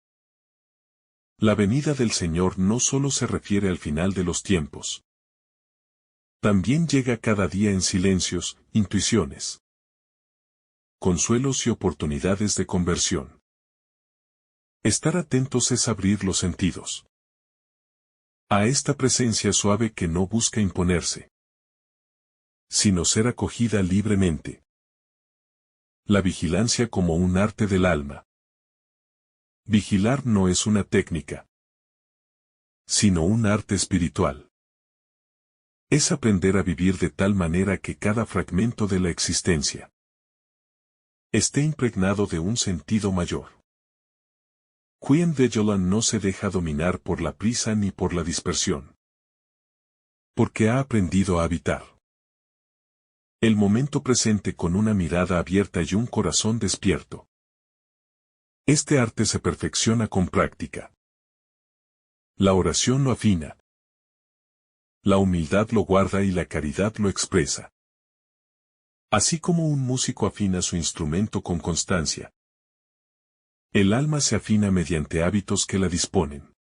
S1: La venida del Señor no solo se refiere al final de los tiempos. También llega cada día en silencios, intuiciones, consuelos y oportunidades de conversión. Estar atentos es abrir los sentidos a esta presencia suave que no busca imponerse, sino ser acogida libremente. La vigilancia como un arte del alma. Vigilar no es una técnica, sino un arte espiritual. Es aprender a vivir de tal manera que cada fragmento de la existencia esté impregnado de un sentido mayor. Queen Vigilant no se deja dominar por la prisa ni por la dispersión, porque ha aprendido a habitar el momento presente con una mirada abierta y un corazón despierto. Este arte se perfecciona con práctica. La oración lo afina. La humildad lo guarda y la caridad lo expresa. Así como un músico afina su instrumento con constancia, el alma se afina mediante hábitos que la disponen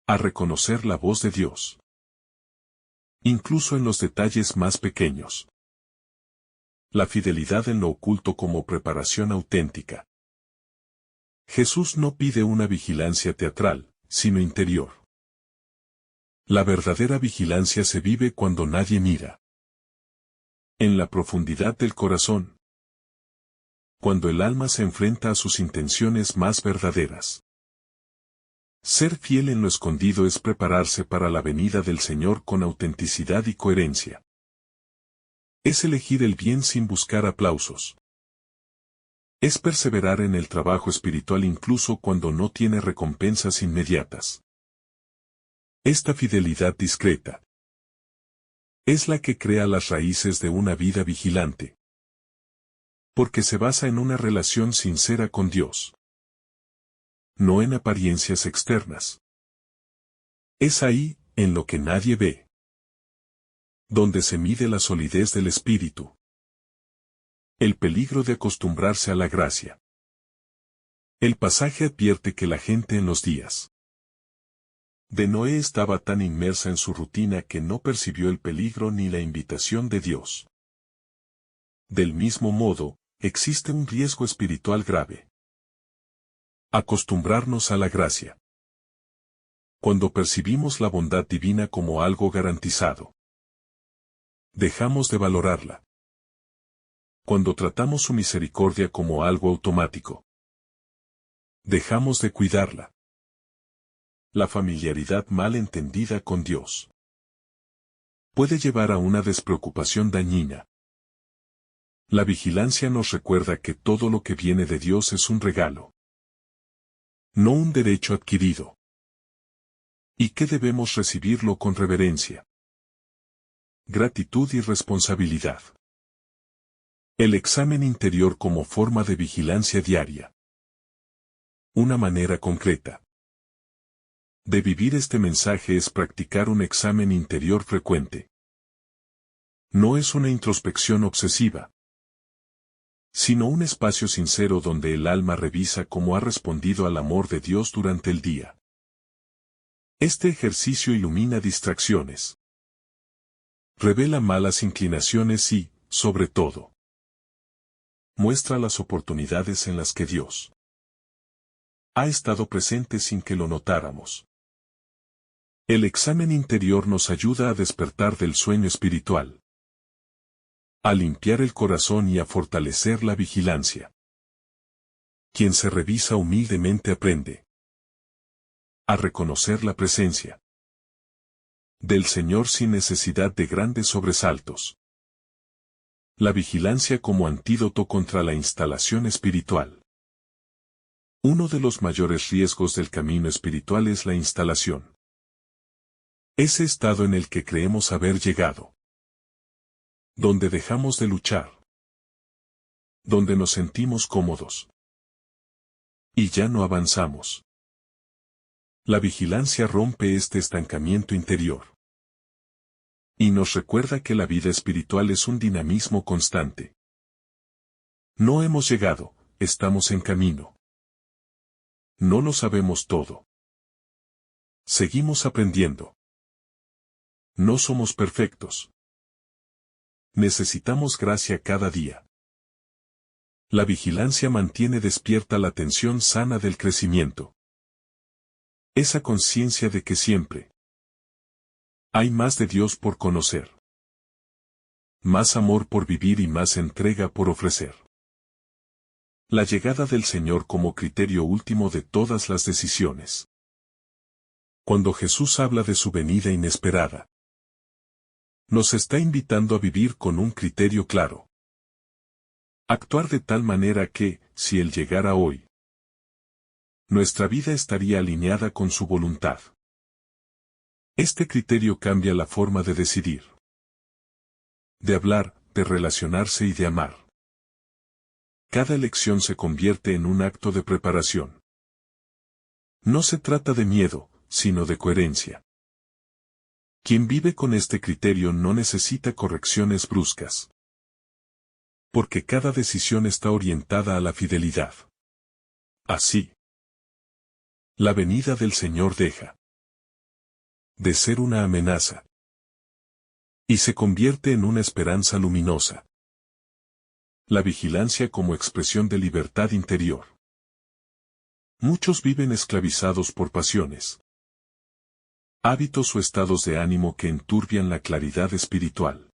S1: a reconocer la voz de Dios, incluso en los detalles más pequeños. La fidelidad en lo oculto como preparación auténtica. Jesús no pide una vigilancia teatral, sino interior. La verdadera vigilancia se vive cuando nadie mira. En la profundidad del corazón. Cuando el alma se enfrenta a sus intenciones más verdaderas. Ser fiel en lo escondido es prepararse para la venida del Señor con autenticidad y coherencia. Es elegir el bien sin buscar aplausos. Es perseverar en el trabajo espiritual incluso cuando no tiene recompensas inmediatas. Esta fidelidad discreta es la que crea las raíces de una vida vigilante. Porque se basa en una relación sincera con Dios. No en apariencias externas. Es ahí, en lo que nadie ve, donde se mide la solidez del espíritu. El peligro de acostumbrarse a la gracia. El pasaje advierte que la gente en los días de Noé estaba tan inmersa en su rutina que no percibió el peligro ni la invitación de Dios. Del mismo modo, existe un riesgo espiritual grave. Acostumbrarnos a la gracia. Cuando percibimos la bondad divina como algo garantizado, dejamos de valorarla. Cuando tratamos su misericordia como algo automático, dejamos de cuidarla. La familiaridad mal entendida con Dios puede llevar a una despreocupación dañina. La vigilancia nos recuerda que todo lo que viene de Dios es un regalo, no un derecho adquirido, y que debemos recibirlo con reverencia, gratitud y responsabilidad. El examen interior como forma de vigilancia diaria. Una manera concreta de vivir este mensaje es practicar un examen interior frecuente. No es una introspección obsesiva, sino un espacio sincero donde el alma revisa cómo ha respondido al amor de Dios durante el día. Este ejercicio ilumina distracciones. Revela malas inclinaciones y, sobre todo, muestra las oportunidades en las que Dios ha estado presente sin que lo notáramos. El examen interior nos ayuda a despertar del sueño espiritual, a limpiar el corazón y a fortalecer la vigilancia. Quien se revisa humildemente aprende a reconocer la presencia del Señor sin necesidad de grandes sobresaltos. La vigilancia como antídoto contra la instalación espiritual. Uno de los mayores riesgos del camino espiritual es la instalación. Ese estado en el que creemos haber llegado. Donde dejamos de luchar. Donde nos sentimos cómodos. Y ya no avanzamos. La vigilancia rompe este estancamiento interior. Y nos recuerda que la vida espiritual es un dinamismo constante. No hemos llegado, estamos en camino. No lo sabemos todo. Seguimos aprendiendo. No somos perfectos. Necesitamos gracia cada día. La vigilancia mantiene despierta la tensión sana del crecimiento. Esa conciencia de que siempre hay más de Dios por conocer. Más amor por vivir y más entrega por ofrecer. La llegada del Señor como criterio último de todas las decisiones. Cuando Jesús habla de su venida inesperada, nos está invitando a vivir con un criterio claro. Actuar de tal manera que, si Él llegara hoy, nuestra vida estaría alineada con su voluntad. Este criterio cambia la forma de decidir, de hablar, de relacionarse y de amar. Cada elección se convierte en un acto de preparación. No se trata de miedo, sino de coherencia. Quien vive con este criterio no necesita correcciones bruscas. Porque cada decisión está orientada a la fidelidad. Así, la venida del Señor deja de ser una amenaza y se convierte en una esperanza luminosa. La vigilancia como expresión de libertad interior. Muchos viven esclavizados por pasiones, hábitos o estados de ánimo que enturbian la claridad espiritual.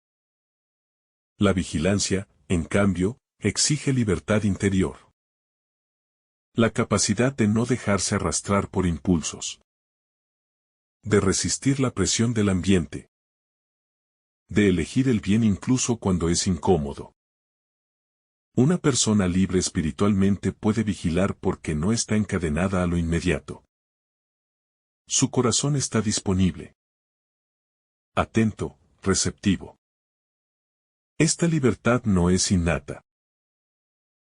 S1: La vigilancia, en cambio, exige libertad interior. La capacidad de no dejarse arrastrar por impulsos. De resistir la presión del ambiente. De elegir el bien incluso cuando es incómodo. Una persona libre espiritualmente puede vigilar porque no está encadenada a lo inmediato. Su corazón está disponible. Atento, receptivo. Esta libertad no es innata.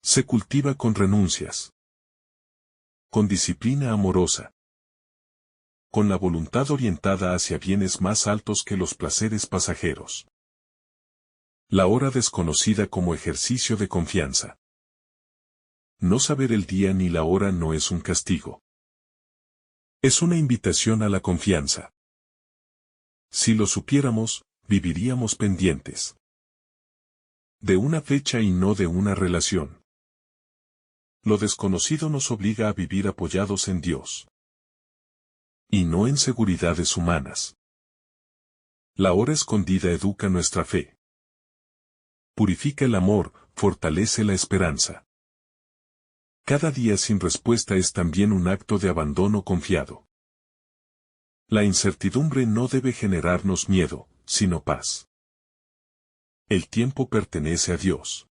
S1: Se cultiva con renuncias. Con disciplina amorosa. Con la voluntad orientada hacia bienes más altos que los placeres pasajeros. La hora desconocida como ejercicio de confianza. No saber el día ni la hora no es un castigo. Es una invitación a la confianza. Si lo supiéramos, viviríamos pendientes. De una fecha y no de una relación. Lo desconocido nos obliga a vivir apoyados en Dios. Y no en seguridades humanas. La hora escondida educa nuestra fe. Purifica el amor, fortalece la esperanza. Cada día sin respuesta es también un acto de abandono confiado. La incertidumbre no debe generarnos miedo, sino paz. El tiempo pertenece a Dios.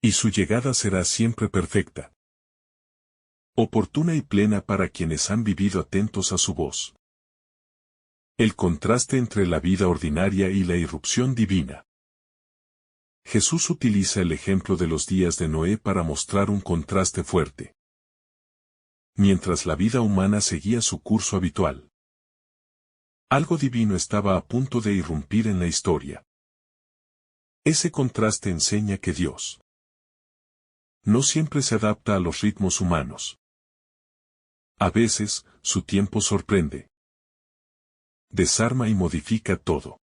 S1: Y su llegada será siempre perfecta. Oportuna y plena para quienes han vivido atentos a su voz. El contraste entre la vida ordinaria y la irrupción divina. Jesús utiliza el ejemplo de los días de Noé para mostrar un contraste fuerte. Mientras la vida humana seguía su curso habitual, algo divino estaba a punto de irrumpir en la historia. Ese contraste enseña que Dios no siempre se adapta a los ritmos humanos. A veces, su tiempo sorprende. Desarma y modifica todo.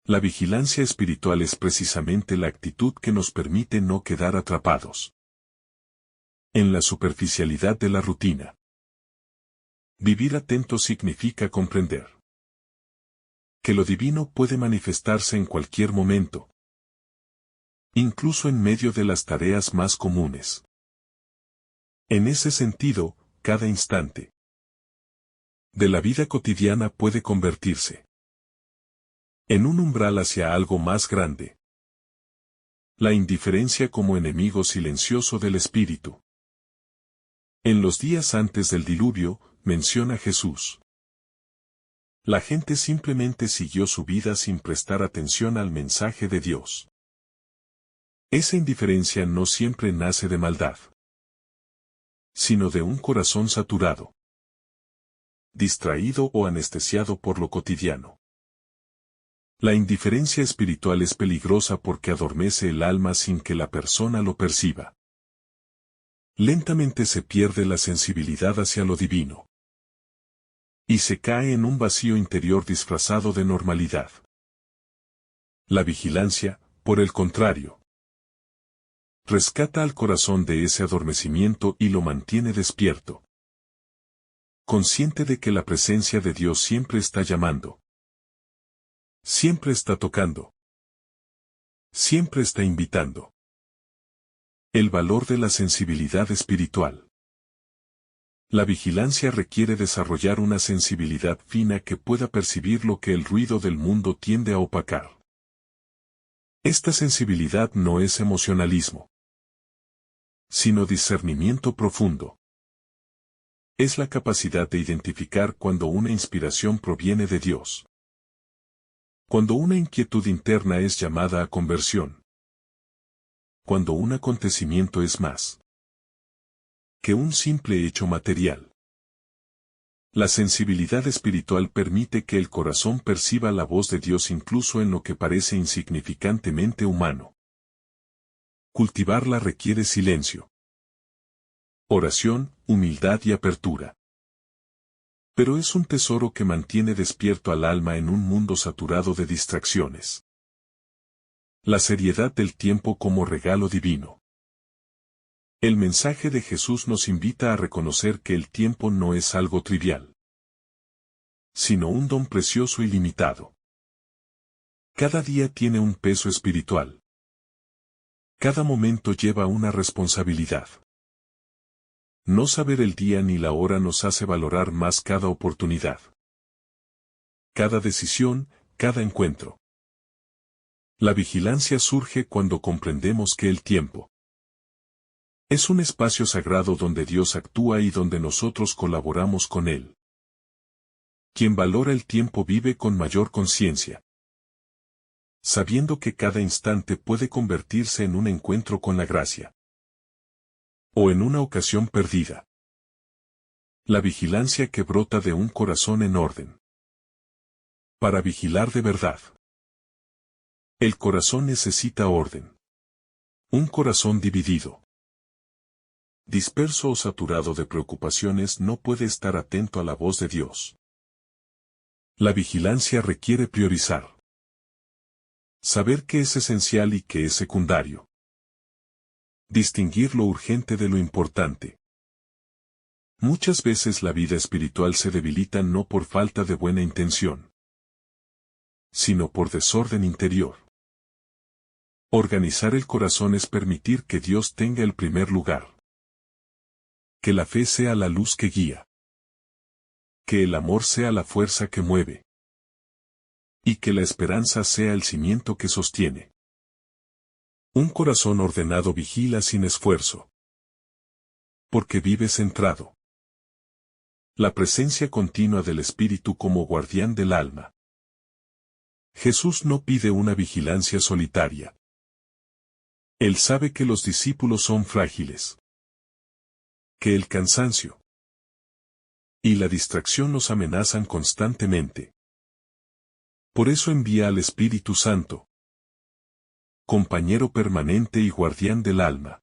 S1: La vigilancia espiritual es precisamente la actitud que nos permite no quedar atrapados en la superficialidad de la rutina. Vivir atento significa comprender que lo divino puede manifestarse en cualquier momento, incluso en medio de las tareas más comunes. En ese sentido, cada instante de la vida cotidiana puede convertirse en un umbral hacia algo más grande. La indiferencia como enemigo silencioso del espíritu. En los días antes del diluvio, menciona Jesús, la gente simplemente siguió su vida sin prestar atención al mensaje de Dios. Esa indiferencia no siempre nace de maldad, sino de un corazón saturado, distraído o anestesiado por lo cotidiano. La indiferencia espiritual es peligrosa porque adormece el alma sin que la persona lo perciba. Lentamente se pierde la sensibilidad hacia lo divino. Y se cae en un vacío interior disfrazado de normalidad. La vigilancia, por el contrario, rescata al corazón de ese adormecimiento y lo mantiene despierto, consciente de que la presencia de Dios siempre está llamando. Siempre está tocando. Siempre está invitando. El valor de la sensibilidad espiritual. La vigilancia requiere desarrollar una sensibilidad fina que pueda percibir lo que el ruido del mundo tiende a opacar. Esta sensibilidad no es emocionalismo, sino discernimiento profundo. Es la capacidad de identificar cuando una inspiración proviene de Dios. Cuando una inquietud interna es llamada a conversión. Cuando un acontecimiento es más que un simple hecho material. La sensibilidad espiritual permite que el corazón perciba la voz de Dios incluso en lo que parece insignificantemente humano. Cultivarla requiere silencio, oración, humildad y apertura. Pero es un tesoro que mantiene despierto al alma en un mundo saturado de distracciones. La seriedad del tiempo como regalo divino. El mensaje de Jesús nos invita a reconocer que el tiempo no es algo trivial, sino un don precioso y limitado. Cada día tiene un peso espiritual. Cada momento lleva una responsabilidad. No saber el día ni la hora nos hace valorar más cada oportunidad, cada decisión, cada encuentro. La vigilancia surge cuando comprendemos que el tiempo es un espacio sagrado donde Dios actúa y donde nosotros colaboramos con Él. Quien valora el tiempo vive con mayor conciencia, sabiendo que cada instante puede convertirse en un encuentro con la gracia, o en una ocasión perdida. La vigilancia que brota de un corazón en orden. Para vigilar de verdad, el corazón necesita orden. Un corazón dividido, disperso o saturado de preocupaciones no puede estar atento a la voz de Dios. La vigilancia requiere priorizar. Saber qué es esencial y qué es secundario. Distinguir lo urgente de lo importante. Muchas veces la vida espiritual se debilita no por falta de buena intención, sino por desorden interior. Organizar el corazón es permitir que Dios tenga el primer lugar. Que la fe sea la luz que guía. Que el amor sea la fuerza que mueve. Y que la esperanza sea el cimiento que sostiene. Un corazón ordenado vigila sin esfuerzo. Porque vive centrado. La presencia continua del Espíritu como guardián del alma. Jesús no pide una vigilancia solitaria. Él sabe que los discípulos son frágiles. Que el cansancio y la distracción nos amenazan constantemente. Por eso envía al Espíritu Santo, compañero permanente y guardián del alma.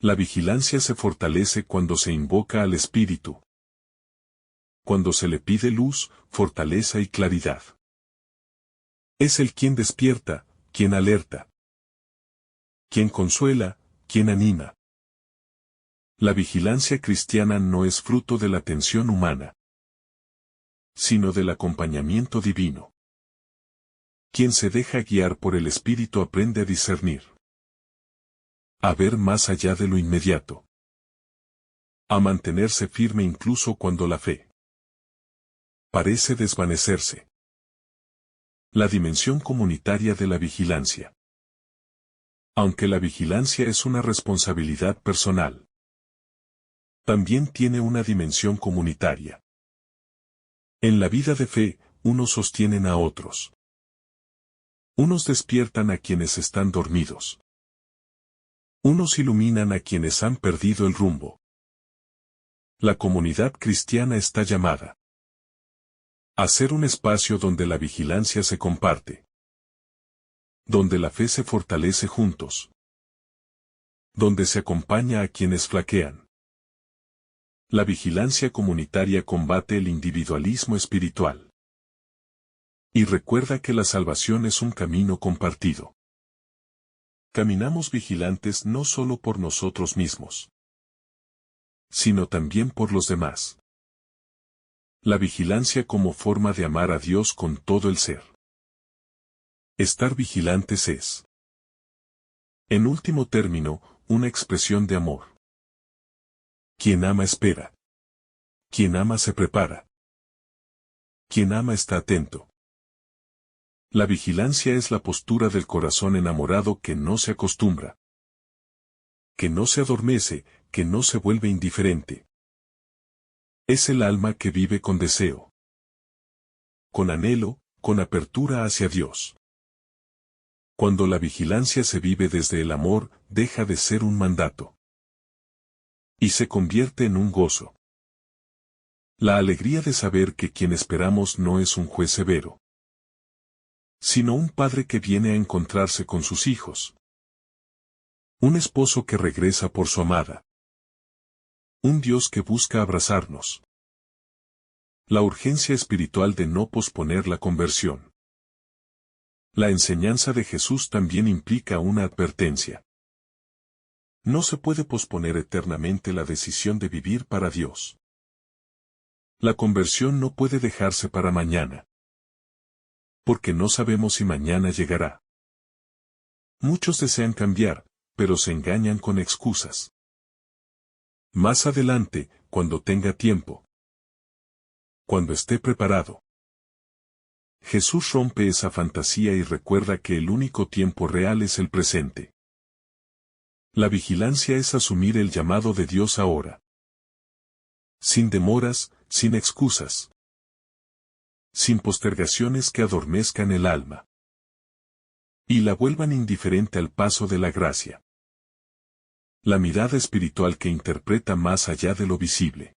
S1: La vigilancia se fortalece cuando se invoca al Espíritu. Cuando se le pide luz, fortaleza y claridad. Es Él quien despierta, quien alerta, quien consuela, quien anima. La vigilancia cristiana no es fruto de la tensión humana, sino del acompañamiento divino. Quien se deja guiar por el Espíritu aprende a discernir, a ver más allá de lo inmediato, a mantenerse firme incluso cuando la fe parece desvanecerse. La dimensión comunitaria de la vigilancia. Aunque la vigilancia es una responsabilidad personal, también tiene una dimensión comunitaria. En la vida de fe, unos sostienen a otros. Unos despiertan a quienes están dormidos. Unos iluminan a quienes han perdido el rumbo. La comunidad cristiana está llamada a ser un espacio donde la vigilancia se comparte, donde la fe se fortalece juntos, donde se acompaña a quienes flaquean. La vigilancia comunitaria combate el individualismo espiritual y recuerda que la salvación es un camino compartido. Caminamos vigilantes no solo por nosotros mismos, sino también por los demás. La vigilancia como forma de amar a Dios con todo el ser. Estar vigilantes es, en último término, una expresión de amor. Quien ama espera. Quien ama se prepara. Quien ama está atento. La vigilancia es la postura del corazón enamorado que no se acostumbra, que no se adormece, que no se vuelve indiferente. Es el alma que vive con deseo, con anhelo, con apertura hacia Dios. Cuando la vigilancia se vive desde el amor, deja de ser un mandato y se convierte en un gozo. La alegría de saber que quien esperamos no es un juez severo, sino un padre que viene a encontrarse con sus hijos. Un esposo que regresa por su amada. Un Dios que busca abrazarnos. La urgencia espiritual de no posponer la conversión. La enseñanza de Jesús también implica una advertencia. No se puede posponer eternamente la decisión de vivir para Dios. La conversión no puede dejarse para mañana, porque no sabemos si mañana llegará. Muchos desean cambiar, pero se engañan con excusas. Más adelante, cuando tenga tiempo. Cuando esté preparado. Jesús rompe esa fantasía y recuerda que el único tiempo real es el presente. La vigilancia es asumir el llamado de Dios ahora. Sin demoras, sin excusas. Sin postergaciones que adormezcan el alma y la vuelvan indiferente al paso de la gracia. La mirada espiritual que interpreta más allá de lo visible.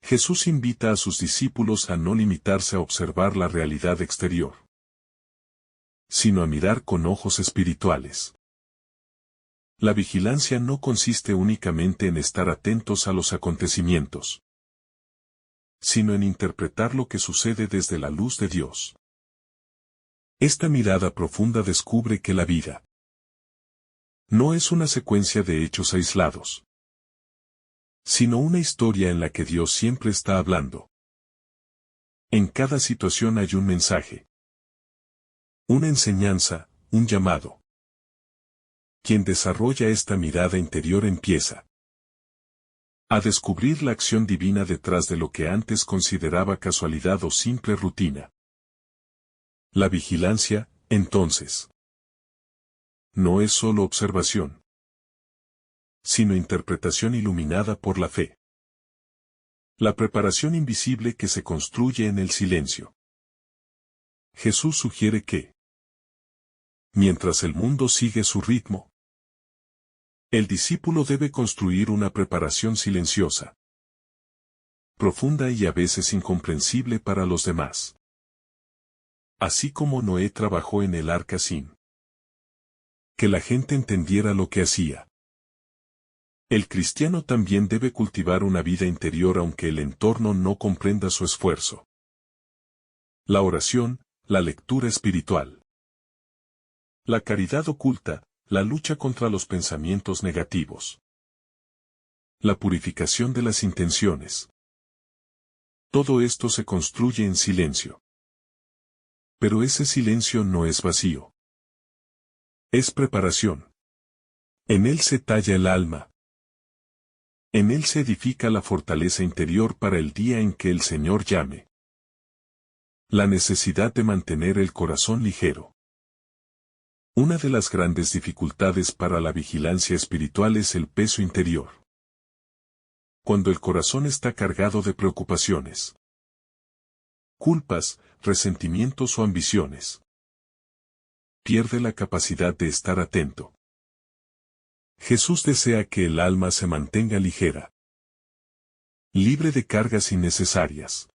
S1: Jesús invita a sus discípulos a no limitarse a observar la realidad exterior, sino a mirar con ojos espirituales. La vigilancia no consiste únicamente en estar atentos a los acontecimientos, sino en interpretar lo que sucede desde la luz de Dios. Esta mirada profunda descubre que la vida no es una secuencia de hechos aislados, sino una historia en la que Dios siempre está hablando. En cada situación hay un mensaje, una enseñanza, un llamado. Quien desarrolla esta mirada interior empieza a descubrir la acción divina detrás de lo que antes consideraba casualidad o simple rutina. La vigilancia, entonces, no es solo observación, sino interpretación iluminada por la fe. La preparación invisible que se construye en el silencio. Jesús sugiere que, mientras el mundo sigue su ritmo, el discípulo debe construir una preparación silenciosa, profunda y a veces incomprensible para los demás. Así como Noé trabajó en el arca sin que la gente entendiera lo que hacía. El cristiano también debe cultivar una vida interior aunque el entorno no comprenda su esfuerzo. La oración, la lectura espiritual. La caridad oculta, la lucha contra los pensamientos negativos. La purificación de las intenciones. Todo esto se construye en silencio. Pero ese silencio no es vacío. Es preparación. En él se talla el alma. En él se edifica la fortaleza interior para el día en que el Señor llame. La necesidad de mantener el corazón ligero. Una de las grandes dificultades para la vigilancia espiritual es el peso interior. Cuando el corazón está cargado de preocupaciones, culpas, resentimientos o ambiciones, pierde la capacidad de estar atento. Jesús desea que el alma se mantenga ligera, libre de cargas innecesarias,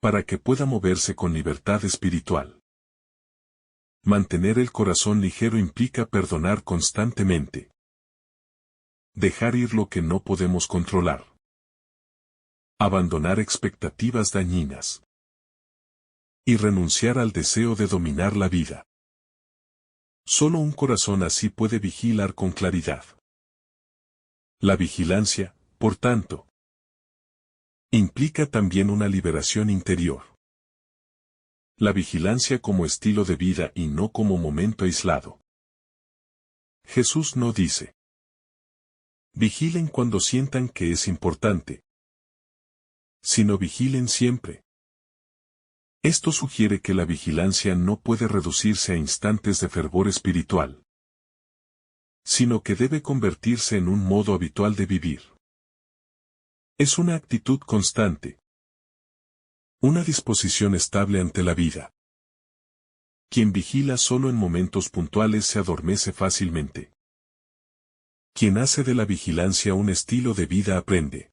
S1: para que pueda moverse con libertad espiritual. Mantener el corazón ligero implica perdonar constantemente. Dejar ir lo que no podemos controlar. Abandonar expectativas dañinas. Y renunciar al deseo de dominar la vida. Solo un corazón así puede vigilar con claridad. La vigilancia, por tanto, implica también una liberación interior. La vigilancia como estilo de vida y no como momento aislado. Jesús no dice: vigilen cuando sientan que es importante, sino vigilen siempre. Esto sugiere que la vigilancia no puede reducirse a instantes de fervor espiritual, sino que debe convertirse en un modo habitual de vivir. Es una actitud constante, una disposición estable ante la vida. Quien vigila solo en momentos puntuales se adormece fácilmente. Quien hace de la vigilancia un estilo de vida aprende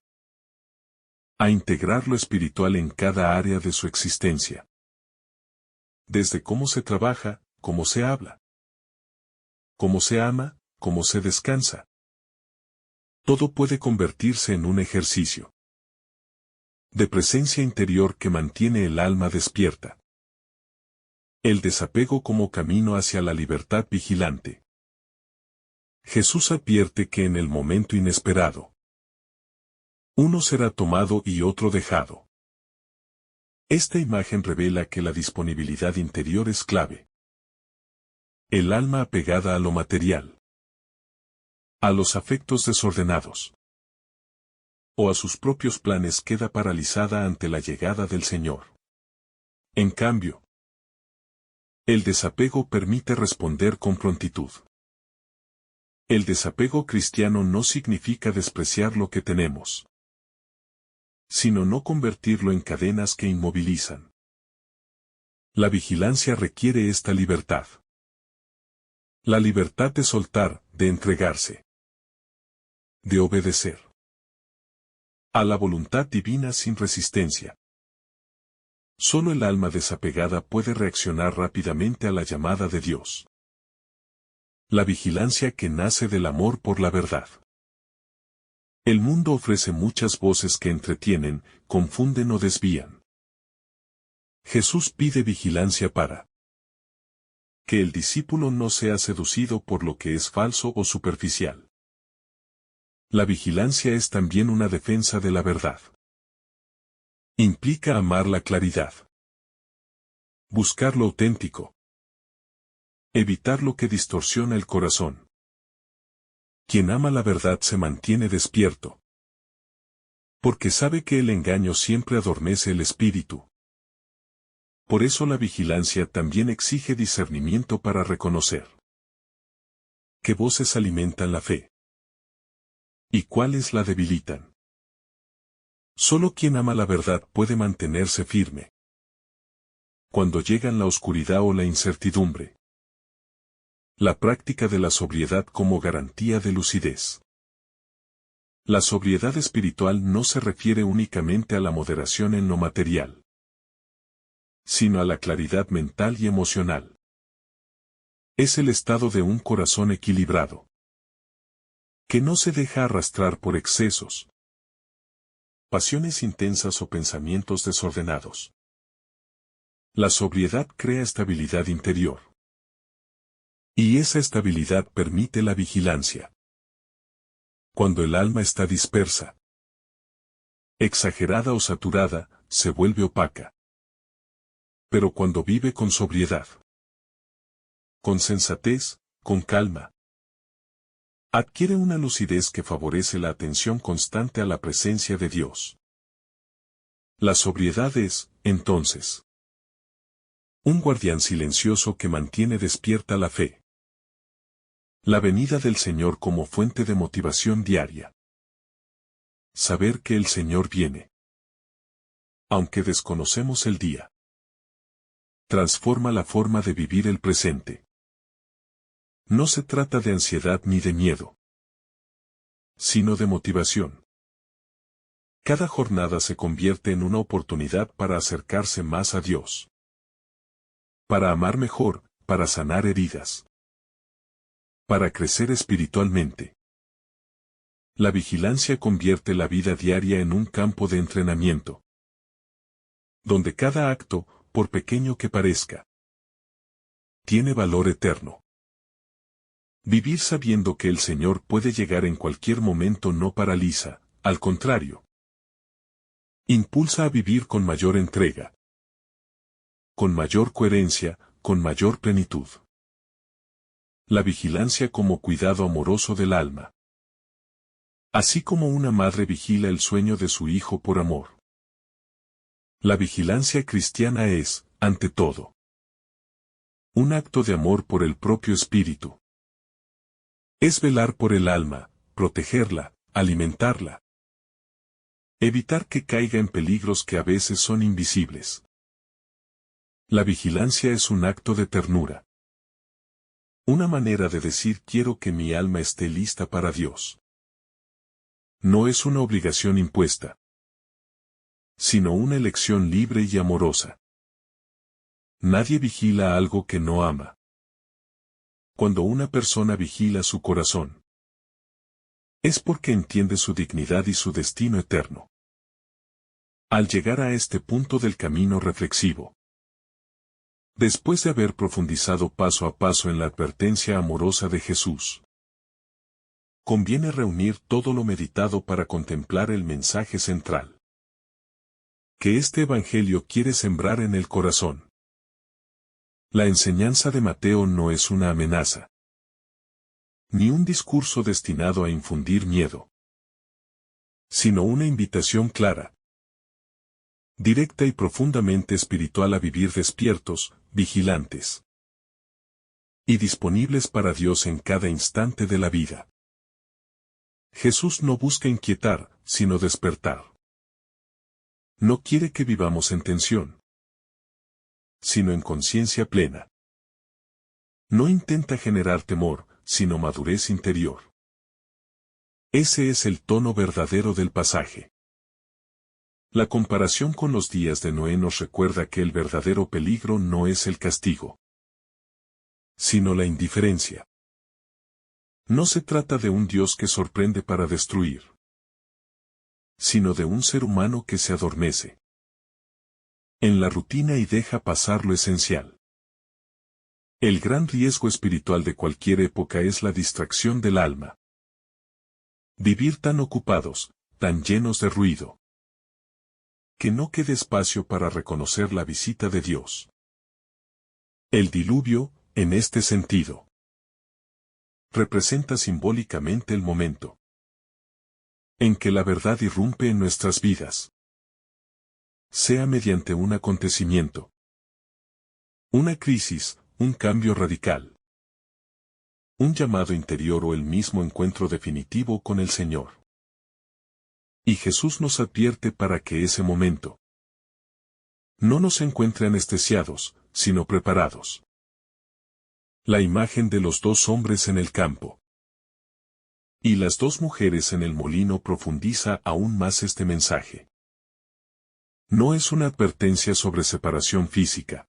S1: a integrar lo espiritual en cada área de su existencia. Desde cómo se trabaja, cómo se habla, cómo se ama, cómo se descansa. Todo puede convertirse en un ejercicio de presencia interior que mantiene el alma despierta. El desapego como camino hacia la libertad vigilante. Jesús advierte que en el momento inesperado, uno será tomado y otro dejado. Esta imagen revela que la disponibilidad interior es clave. El alma apegada a lo material, a los afectos desordenados, o a sus propios planes queda paralizada ante la llegada del Señor. En cambio, el desapego permite responder con prontitud. El desapego cristiano no significa despreciar lo que tenemos, sino no convertirlo en cadenas que inmovilizan. La vigilancia requiere esta libertad. La libertad de soltar, de entregarse, de obedecer a la voluntad divina sin resistencia. Solo el alma desapegada puede reaccionar rápidamente a la llamada de Dios. La vigilancia que nace del amor por la verdad. El mundo ofrece muchas voces que entretienen, confunden o desvían. Jesús pide vigilancia para que el discípulo no sea seducido por lo que es falso o superficial. La vigilancia es también una defensa de la verdad. Implica amar la claridad. Buscar lo auténtico. Evitar lo que distorsiona el corazón. Quien ama la verdad se mantiene despierto, porque sabe que el engaño siempre adormece el espíritu. Por eso la vigilancia también exige discernimiento para reconocer qué voces alimentan la fe y cuáles la debilitan. Solo quien ama la verdad puede mantenerse firme cuando llegan la oscuridad o la incertidumbre. La práctica de la sobriedad como garantía de lucidez. La sobriedad espiritual no se refiere únicamente a la moderación en lo material, sino a la claridad mental y emocional. Es el estado de un corazón equilibrado, Que no se deja arrastrar por excesos, pasiones intensas o pensamientos desordenados. La sobriedad crea estabilidad interior. Y esa estabilidad permite la vigilancia. Cuando el alma está dispersa, exagerada o saturada, se vuelve opaca. Pero cuando vive con sobriedad, con sensatez, con calma, adquiere una lucidez que favorece la atención constante a la presencia de Dios. La sobriedad es, entonces, un guardián silencioso que mantiene despierta la fe. La venida del Señor como fuente de motivación diaria. Saber que el Señor viene, aunque desconocemos el día, transforma la forma de vivir el presente. No se trata de ansiedad ni de miedo, sino de motivación. Cada jornada se convierte en una oportunidad para acercarse más a Dios. Para amar mejor, para sanar heridas. Para crecer espiritualmente. La vigilancia convierte la vida diaria en un campo de entrenamiento, donde cada acto, por pequeño que parezca, tiene valor eterno. Vivir sabiendo que el Señor puede llegar en cualquier momento no paraliza, al contrario. Impulsa a vivir con mayor entrega, con mayor coherencia, con mayor plenitud. La vigilancia como cuidado amoroso del alma. Así como una madre vigila el sueño de su hijo por amor. La vigilancia cristiana es, ante todo, un acto de amor por el propio espíritu. Es velar por el alma, protegerla, alimentarla. Evitar que caiga en peligros que a veces son invisibles. La vigilancia es un acto de ternura. Una manera de decir quiero que mi alma esté lista para Dios. No es una obligación impuesta, sino una elección libre y amorosa. Nadie vigila algo que no ama. Cuando una persona vigila su corazón, es porque entiende su dignidad y su destino eterno. Al llegar a este punto del camino reflexivo, después de haber profundizado paso a paso en la advertencia amorosa de Jesús, conviene reunir todo lo meditado para contemplar el mensaje central que este Evangelio quiere sembrar en el corazón. La enseñanza de Mateo no es una amenaza, ni un discurso destinado a infundir miedo, sino una invitación clara, directa y profundamente espiritual a vivir despiertos, vigilantes y disponibles para Dios en cada instante de la vida. Jesús no busca inquietar, sino despertar. No quiere que vivamos en tensión, sino en conciencia plena. No intenta generar temor, sino madurez interior. Ese es el tono verdadero del pasaje. La comparación con los días de Noé nos recuerda que el verdadero peligro no es el castigo, sino la indiferencia. No se trata de un Dios que sorprende para destruir, sino de un ser humano que se adormece en la rutina y deja pasar lo esencial. El gran riesgo espiritual de cualquier época es la distracción del alma. Vivir tan ocupados, tan llenos de ruido, que no quede espacio para reconocer la visita de Dios. El diluvio, en este sentido, representa simbólicamente el momento en que la verdad irrumpe en nuestras vidas, sea mediante un acontecimiento, una crisis, un cambio radical, un llamado interior o el mismo encuentro definitivo con el Señor. Y Jesús nos advierte para que ese momento no nos encuentre anestesiados, sino preparados. La imagen de los dos hombres en el campo y las dos mujeres en el molino profundiza aún más este mensaje. No es una advertencia sobre separación física,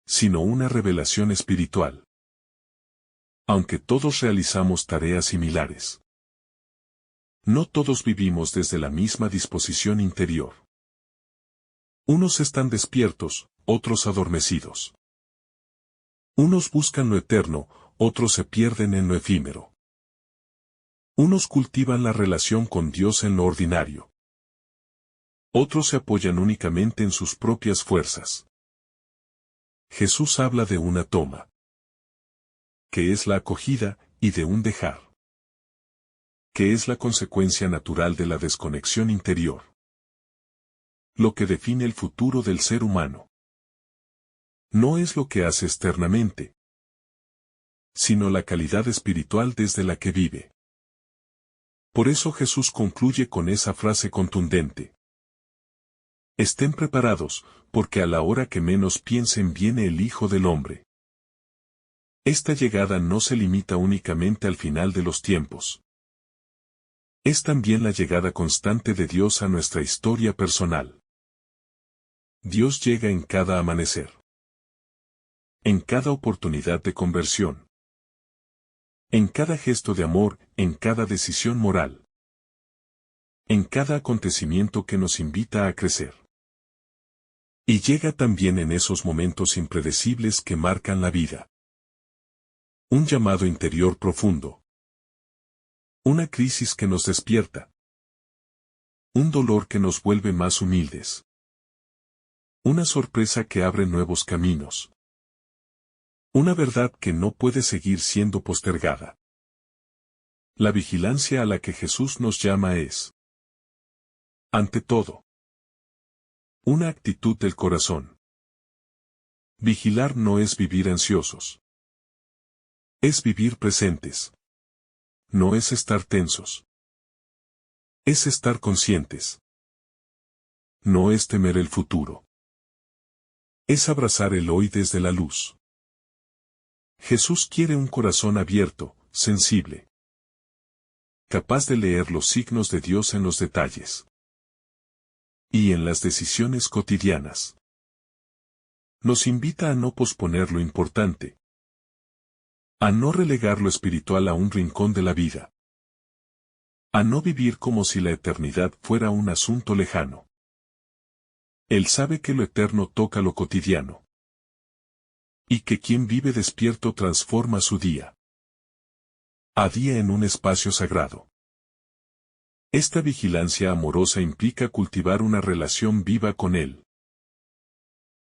S1: sino una revelación espiritual. aunque todos realizamos tareas similares. No todos vivimos desde la misma disposición interior. Unos están despiertos, otros adormecidos. Unos buscan lo eterno, otros se pierden en lo efímero. Unos cultivan la relación con Dios en lo ordinario. Otros se apoyan únicamente en sus propias fuerzas. Jesús habla de una toma, que es la acogida, y de un dejar, que es la consecuencia natural de la desconexión interior. Lo que define el futuro del ser humano no es lo que hace externamente, sino la calidad espiritual desde la que vive. Por eso Jesús concluye con esa frase contundente: estén preparados, porque a la hora que menos piensen viene el Hijo del Hombre. Esta llegada no se limita únicamente al final de los tiempos. Es también la llegada constante de Dios a nuestra historia personal. Dios llega en cada amanecer, en cada oportunidad de conversión, en cada gesto de amor, en cada decisión moral, en cada acontecimiento que nos invita a crecer. Y llega también en esos momentos impredecibles que marcan la vida. Un llamado interior profundo. Una crisis que nos despierta. Un dolor que nos vuelve más humildes. Una sorpresa que abre nuevos caminos. Una verdad que no puede seguir siendo postergada. La vigilancia a la que Jesús nos llama es, ante todo, una actitud del corazón. Vigilar no es vivir ansiosos. Es vivir presentes. No es estar tensos. Es estar conscientes. No es temer el futuro. Es abrazar el hoy desde la luz. Jesús quiere un corazón abierto, sensible, capaz de leer los signos de Dios en los detalles y en las decisiones cotidianas. Nos invita a no posponer lo importante, a no relegar lo espiritual a un rincón de la vida, a no vivir como si la eternidad fuera un asunto lejano. Él sabe que lo eterno toca lo cotidiano, y que quien vive despierto transforma su día a día en un espacio sagrado. Esta vigilancia amorosa implica cultivar una relación viva con Él.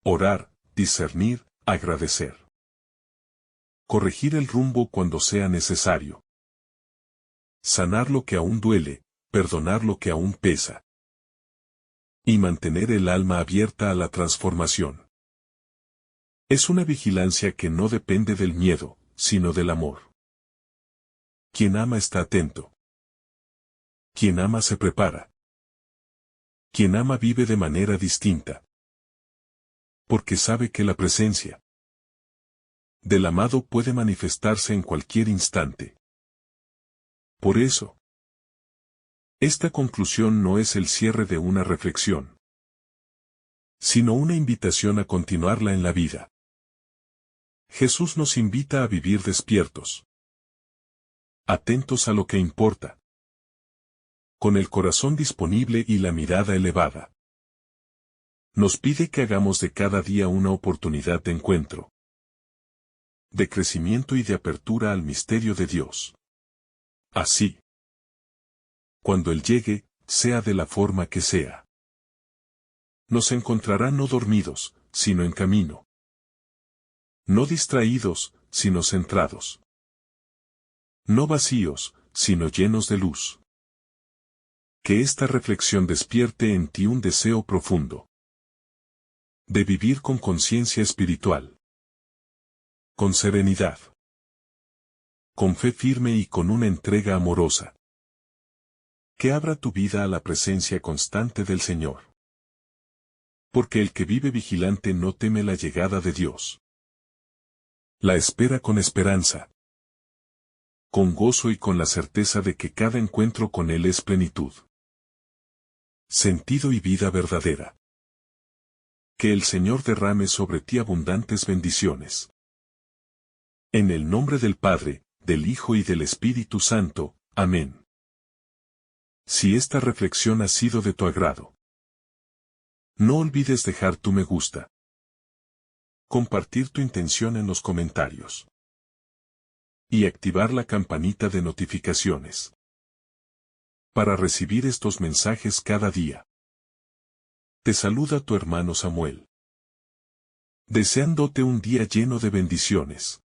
S1: Orar, discernir, agradecer. Corregir el rumbo cuando sea necesario. Sanar lo que aún duele, perdonar lo que aún pesa. Y mantener el alma abierta a la transformación. Es una vigilancia que no depende del miedo, sino del amor. Quien ama está atento. Quien ama se prepara. Quien ama vive de manera distinta. Porque sabe que la presencia del amado puede manifestarse en cualquier instante. Por eso, esta conclusión no es el cierre de una reflexión, sino una invitación a continuarla en la vida. Jesús nos invita a vivir despiertos, atentos a lo que importa, con el corazón disponible y la mirada elevada. Nos pide que hagamos de cada día una oportunidad de encuentro, de crecimiento y de apertura al misterio de Dios. Así, cuando Él llegue, sea de la forma que sea, nos encontrará no dormidos, sino en camino. No distraídos, sino centrados. No vacíos, sino llenos de luz. Que esta reflexión despierte en ti un deseo profundo de vivir con conciencia espiritual, con serenidad, con fe firme y con una entrega amorosa. Que abra tu vida a la presencia constante del Señor. Porque el que vive vigilante no teme la llegada de Dios. La espera con esperanza, con gozo y con la certeza de que cada encuentro con Él es plenitud, sentido y vida verdadera. Que el Señor derrame sobre ti abundantes bendiciones. En el nombre del Padre, del Hijo y del Espíritu Santo. Amén. Si esta reflexión ha sido de tu agrado, no olvides dejar tu me gusta, compartir tu intención en los comentarios y activar la campanita de notificaciones para recibir estos mensajes cada día. Te saluda tu hermano Samuel, deseándote un día lleno de bendiciones.